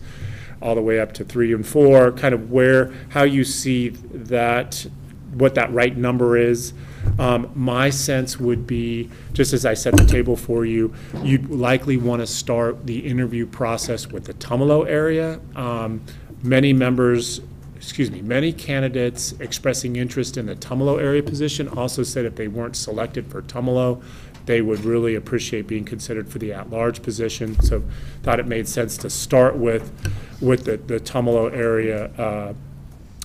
all the way up to 3 and 4, kind of how you see that, what that right number is. My sense would be, just as I set the table for you, you'd likely want to start the interview process with the Tumalo area. Many candidates expressing interest in the Tumalo area position also said if they weren't selected for Tumalo, they would really appreciate being considered for the at-large position. So thought it made sense to start with the Tumalo area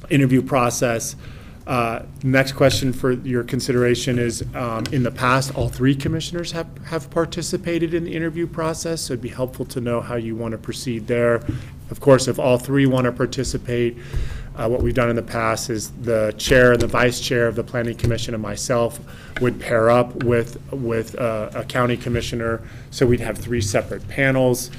interview process. Next question for your consideration is, in the past, all 3 commissioners have participated in the interview process, so it'd be helpful to know how you want to proceed there. Of course, if all 3 want to participate, what we've done in the past is the chair and the vice chair of the Planning Commission and myself would pair up with a county commissioner, so we'd have 3 separate panels.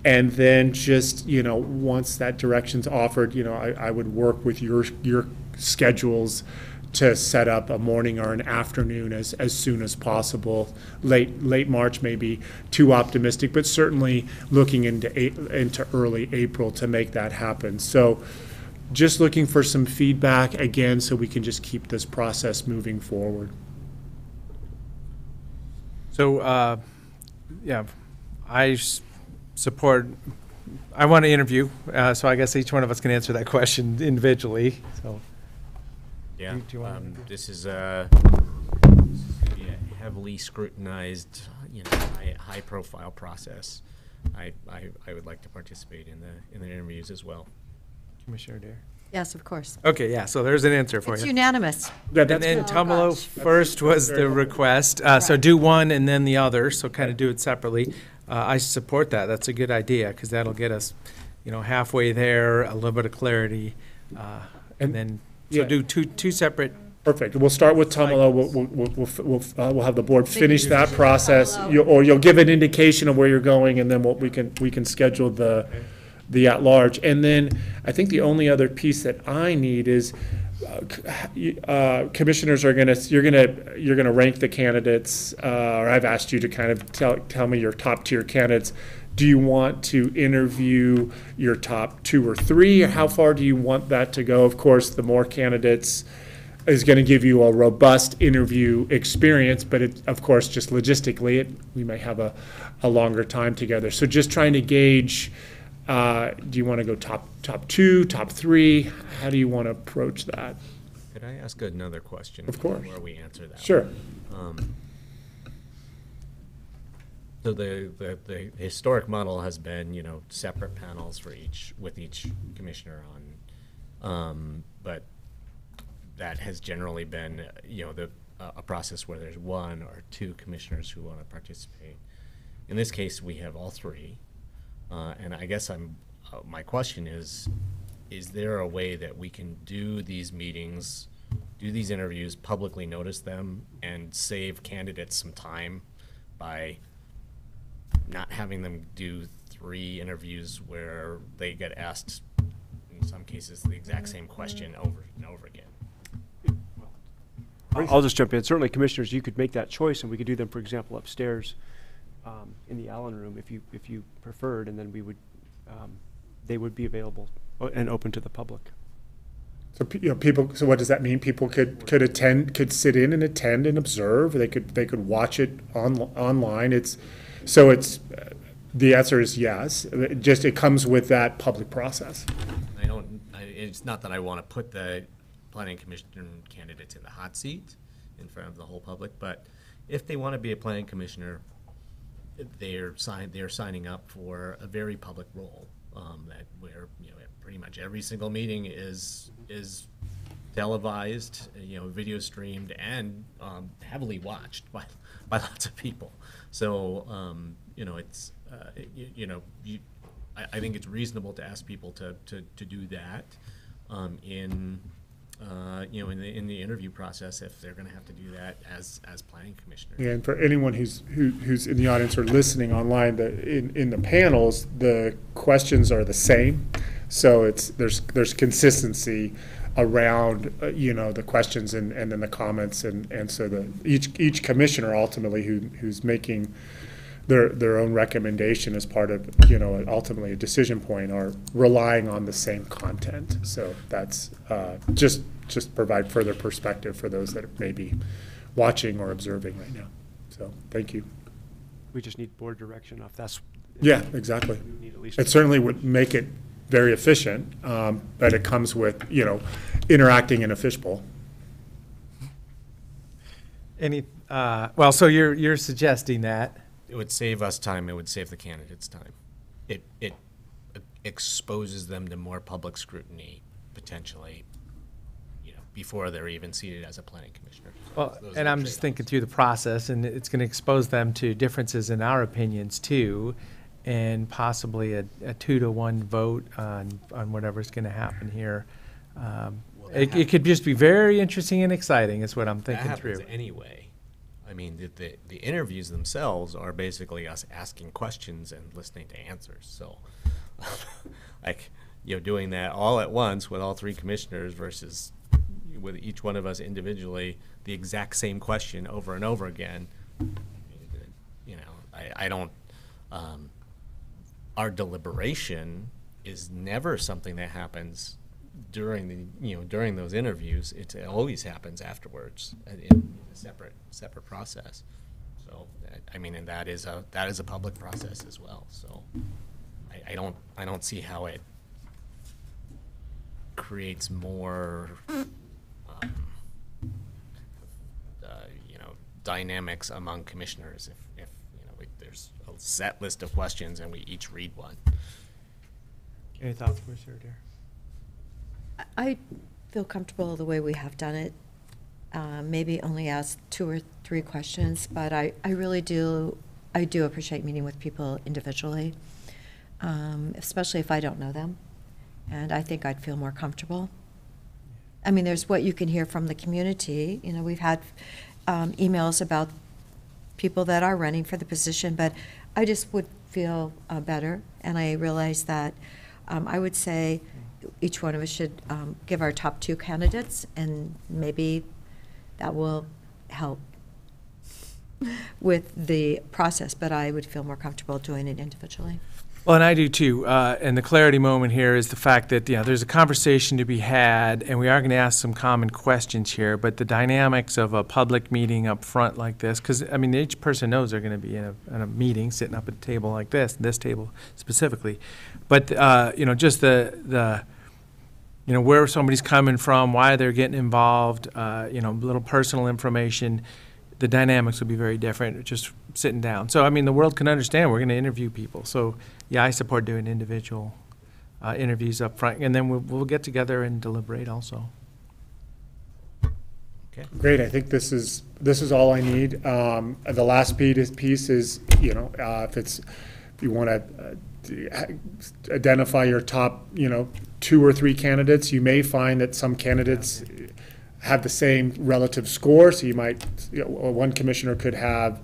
And then just, once that direction's offered, I would work with your schedules to set up a morning or an afternoon as soon as possible. Late March may be too optimistic, but certainly looking into early April to make that happen. So just looking for some feedback again, so we can just keep this process moving forward. So, yeah, I want to interview, so I guess each one of us can answer that question individually. So, yeah, this is going to be a heavily scrutinized, high-profile process. I would like to participate in the interviews as well. Commissioner Dare. Yes, of course. Okay, yeah, so there's an answer for you. It's unanimous. And then Tumalo first was the request. So do one and then the other, so kind of do it separately. I support that. That's a good idea, because that'll get us, halfway there, a little bit of clarity, and then do two separate. Perfect. We'll start with Tumalo. We'll have the board finish that process, you'll give an indication of where you're going, and then we can schedule the at-large. And then I think the only other piece that I need is commissioners are you're gonna rank the candidates, or I've asked you to kind of tell me your top tier candidates. Do you want to interview your top 2 or 3, or how far do you want that to go? Of course, the more candidates is going to give you a robust interview experience, but of course, just logistically, we may have a longer time together. So just trying to gauge, do you want to go top 2, top 3? How do you want to approach that? Could I ask another question? Of course. Before we answer that. Sure. So the historic model has been, separate panels with each commissioner on, but that has generally been, a process where there's 1 or 2 commissioners who want to participate. In this case, we have all 3, and I guess I'm my question is there a way that we can do these meetings, do these interviews, publicly notice them, and save candidates some time by not having them do 3 interviews where they get asked, in some cases, the exact same question over and over again? I'll just jump in. Certainly, commissioners, you could make that choice, and we could do them, for example, upstairs in the Allen Room if you preferred, and then we would they would be available and open to the public. So people. So what does that mean? People could attend, could sit in and attend and observe. They could watch it online. It's the answer is yes. It comes with that public process. It's not that I want to put the planning commission candidates in the hot seat in front of the whole public, but if they want to be a planning commissioner, they're signing up for a very public role, where pretty much every single meeting is televised, video streamed, and heavily watched by lots of people. So it's I think it's reasonable to ask people to do that in the interview process if they're going to have to do that as planning commissioners. Yeah, and for anyone who's in the audience or listening online, in the panels, the questions are the same, so there's consistency around the questions and then the comments, and so each commissioner ultimately who's making their own recommendation as part of ultimately a decision point are relying on the same content. So that's just provide further perspective for those that may be watching or observing right now. So thank you. We just need board direction if that's. Yeah, exactly. It certainly would make it very efficient, but it comes with interacting in a fishbowl. Well, so you're suggesting that. It would save us time. It would save the candidates time. It exposes them to more public scrutiny, potentially, before they're even seated as a planning commissioner. Well, and I'm just thinking through the process, and it's going to expose them to differences in our opinions too, and possibly a 2-to-1 vote on whatever's going to happen here. It could just be very interesting and exciting, is what I'm thinking through. That happens anyway. I mean, the interviews themselves are basically us asking questions and listening to answers. So, doing that all at once with all 3 commissioners versus with each one of us individually, the exact same question over and over again. I don't. Our deliberation is never something that happens during during those interviews. It always happens afterwards in a separate process. So and that is a public process as well. So I don't see how it creates more dynamics among commissioners if there's a set list of questions and we each read one. Any thoughts, Commissioner Adair? I feel comfortable the way we have done it. Maybe only ask 2 or 3 questions, but I really do. I do appreciate meeting with people individually, especially if I don't know them, and I think I'd feel more comfortable. I mean, there's what you can hear from the community. We've had emails about people that are running for the position, but I just would feel better, and I realize that I would say each one of us should give our top 2 candidates, and maybe that will help with the process, but I would feel more comfortable doing it individually. Well, and I do too. And the clarity moment here is the fact that there's a conversation to be had, and we are going to ask some common questions here. But the dynamics of a public meeting up front like this, because each person knows they're going to be in a meeting, sitting up at a table like this table specifically. But just the where somebody's coming from, why they're getting involved, little personal information. The dynamics will be very different just sitting down. So, the world can understand we're going to interview people. So, yeah, I support doing individual interviews up front, and then we'll get together and deliberate also. Okay. Great. I think this is all I need. The last piece is, if you want to identify your top, 2 or 3 candidates. You may find that some candidates have the same relative score, so you might, one commissioner could have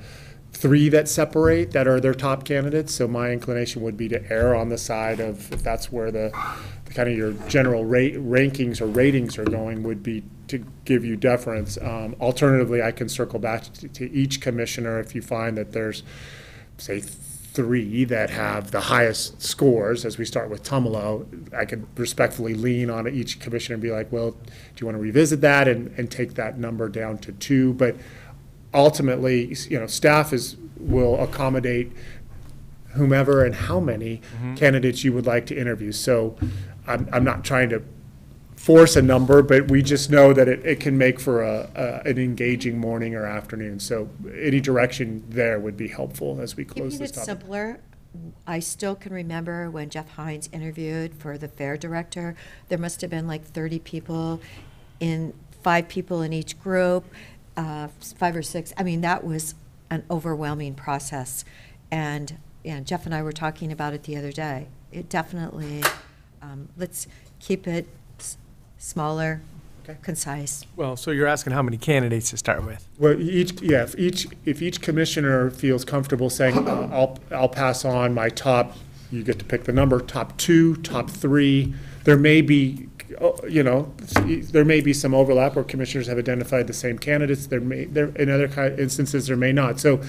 3 that separate that are their top candidates. So my inclination would be to err on the side of, if that's where the kind of your general rankings or ratings are going, would be to give you deference. Alternatively, I can circle back to each commissioner if you find that there's, say, 3 that have the highest scores. As we start with Tumalo, I could respectfully lean on each commissioner and be like, well, do you want to revisit that and take that number down to 2? But ultimately, staff will accommodate whomever and how many candidates you would like to interview. So I'm not trying to force a number, but we just know that it can make for an engaging morning or afternoon. So any direction there would be helpful as we close this topic. Simpler, I still can remember when Jeff Hines interviewed for the fair director, there must have been like 30 people 5 people in each group, 5 or 6. I mean, that was an overwhelming process. And Jeff and I were talking about it the other day. It definitely, let's keep it smaller, concise. Well, so you're asking how many candidates to start with? Well, if each commissioner feels comfortable saying, I'll pass on my top, you get to pick the number, top 2, top 3. There may be, there may be some overlap where commissioners have identified the same candidates. In other instances, there may not. So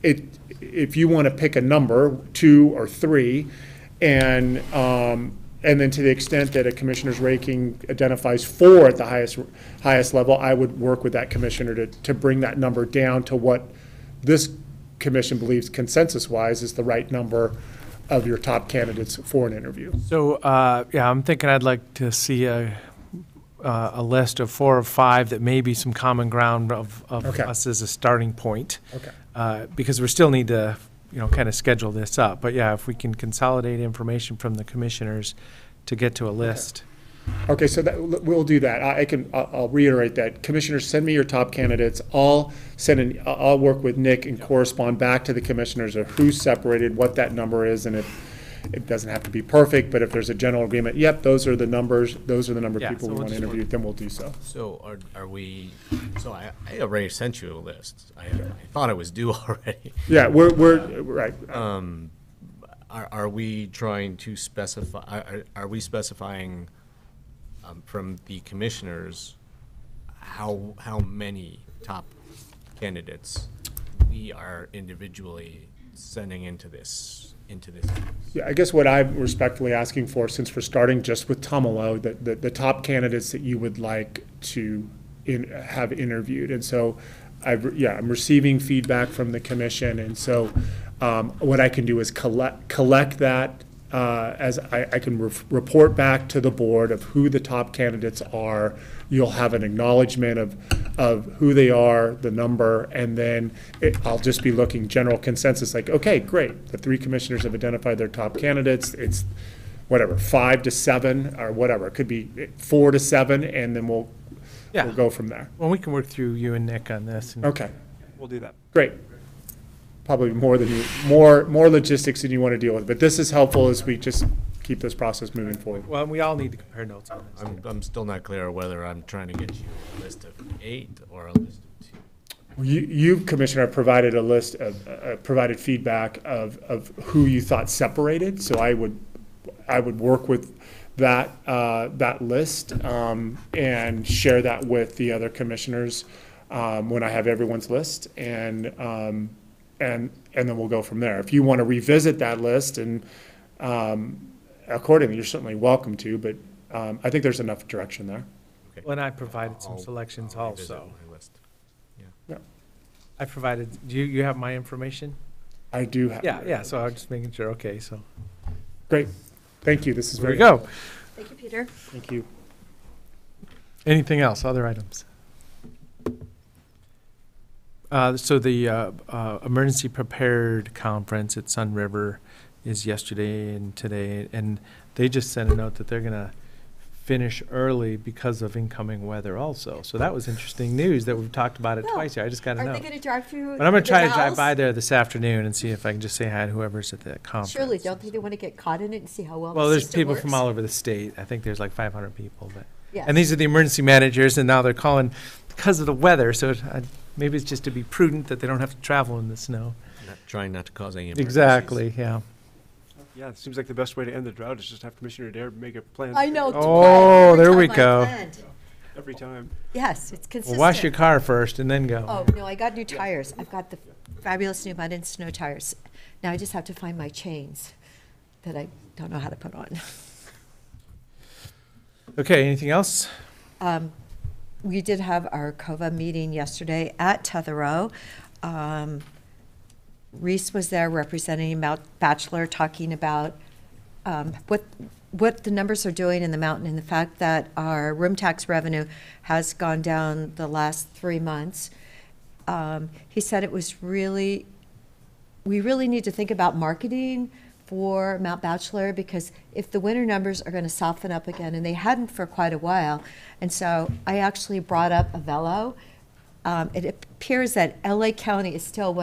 if you want to pick a number, 2 or 3, and then to the extent that a commissioner's ranking identifies 4 at the highest level, I would work with that commissioner to bring that number down to what this commission believes consensus-wise is the right number of your top candidates for an interview. So, I'm thinking I'd like to see a list of 4 or 5 that may be some common ground of us as a starting point. Okay. Because we still need to kind of schedule this up. But yeah, if we can consolidate information from the commissioners to get to a list. Okay, so we'll do that. I'll reiterate that. Commissioners, send me your top candidates. I'll work with Nick and correspond back to the commissioners of who's separated, what that number is, and if it doesn't have to be perfect, but if there's a general agreement, yep, those are the numbers, those are the number of people we want to interview, then we'll do so. So are we, so I already sent you a list. I thought it was due already. Yeah, we're right. Are we trying to specify, are we specifying from the commissioners how many top candidates we are individually sending into this? Yeah, I guess what I'm respectfully asking for, since we're starting just with Tumalo, the top candidates that you would like to have interviewed. And so I'm receiving feedback from the commission. And so what I can do is collect that as I can report back to the board of who the top candidates are. You'll have an acknowledgement of who they are, the number, and then I'll just be looking general consensus like, okay, great. The 3 commissioners have identified their top candidates. It's whatever, 5 to 7 or whatever. It could be 4 to 7, and then we'll go from there. Well, we can work through you and Nick on this. Okay. We'll do that. Great. Probably more logistics than you want to deal with, but this is helpful as we just keep this process moving forward. Well, we all need to compare notes on this. I'm still not clear whether I'm trying to get you a list of 8 or a list of 2. You Commissioner, provided a list of provided feedback of who you thought separated. So I would work with that list and share that with the other commissioners when I have everyone's list, and then we'll go from there. If you want to revisit that list and accordingly, you're certainly welcome to, but I think there's enough direction there. Okay. Well, and I provided some selections also. My list. Yeah. I provided, do you have my information? I do have. Yeah, so I'm just making sure, okay, so. Great. Thank you. This is very There we go. Thank you, Peter. Thank you. Anything else, other items? So the Emergency Prepared Conference at Sun River is yesterday and today, and they just sent a note that they're going to finish early because of incoming weather also. So that was interesting news that we've talked about it twice here. I just got to know. Are they going to drive through? But I'm going to try to the drive house? by there this afternoon and see if I can just say hi to whoever's at the conference. Surely, don't they want to get caught in it and see how well Well, the there's system people works? from all over the state. I think there's like 500 people. But Yes. And these are the emergency managers, and now they're calling because of the weather. So maybe it's just to be prudent that they don't have to travel in the snow. Trying not to cause any emergencies. Exactly, yeah. Yeah, it seems like the best way to end the drought is just have Commissioner Dare make a plan. I know. Oh, every there time we I go. planned. Every time. Yes, it's Well, consistent. wash your car first and then go. Oh, no, I got new tires. I've got the fabulous new mud and snow tires. Now I just have to find my chains that I don't know how to put on. Okay, anything else? We did have our COVA meeting yesterday at Tetherow. Reese was there representing Mount Bachelor, talking about what the numbers are doing in the mountain and the fact that our room tax revenue has gone down the last 3 months. He said it was we really need to think about marketing for Mount Bachelor, because if the winter numbers are going to soften up again, and they hadn't for quite a while, and so I actually brought up Avello. It appears that LA County is still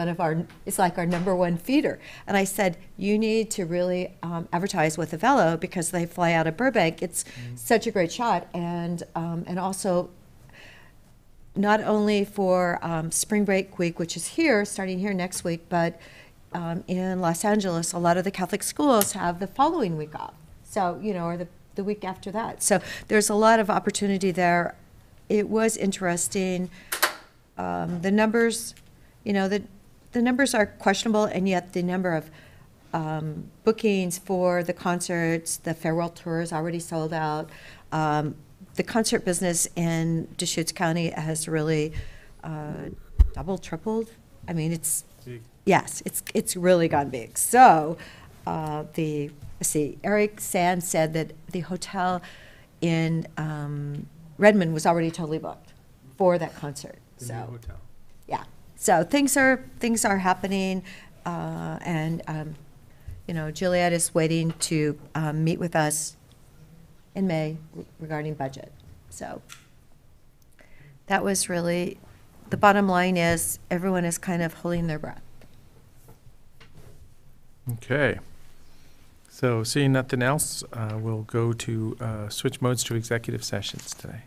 it's like our #1 feeder. And I said, you need to really advertise with Avello because they fly out of Burbank. It's such a great shot. And also not only for Spring Break Week, which is starting here next week, but in Los Angeles, a lot of the Catholic schools have the following week off. So, or the week after that. So there's a lot of opportunity there. It was interesting. The numbers, the numbers are questionable, and yet the number of bookings for the concerts, the farewell tour is already sold out. The concert business in Deschutes County has really doubled, tripled. I mean, it's really gone big. So Eric Sand said that the hotel in Redmond was already totally booked for that concert. Hotel. Yeah. So things are happening, and Juliet is waiting to meet with us in May regarding budget. So that was really the bottom line. Is everyone is kind of holding their breath. Okay. So seeing nothing else, we'll go to switch modes to executive sessions today.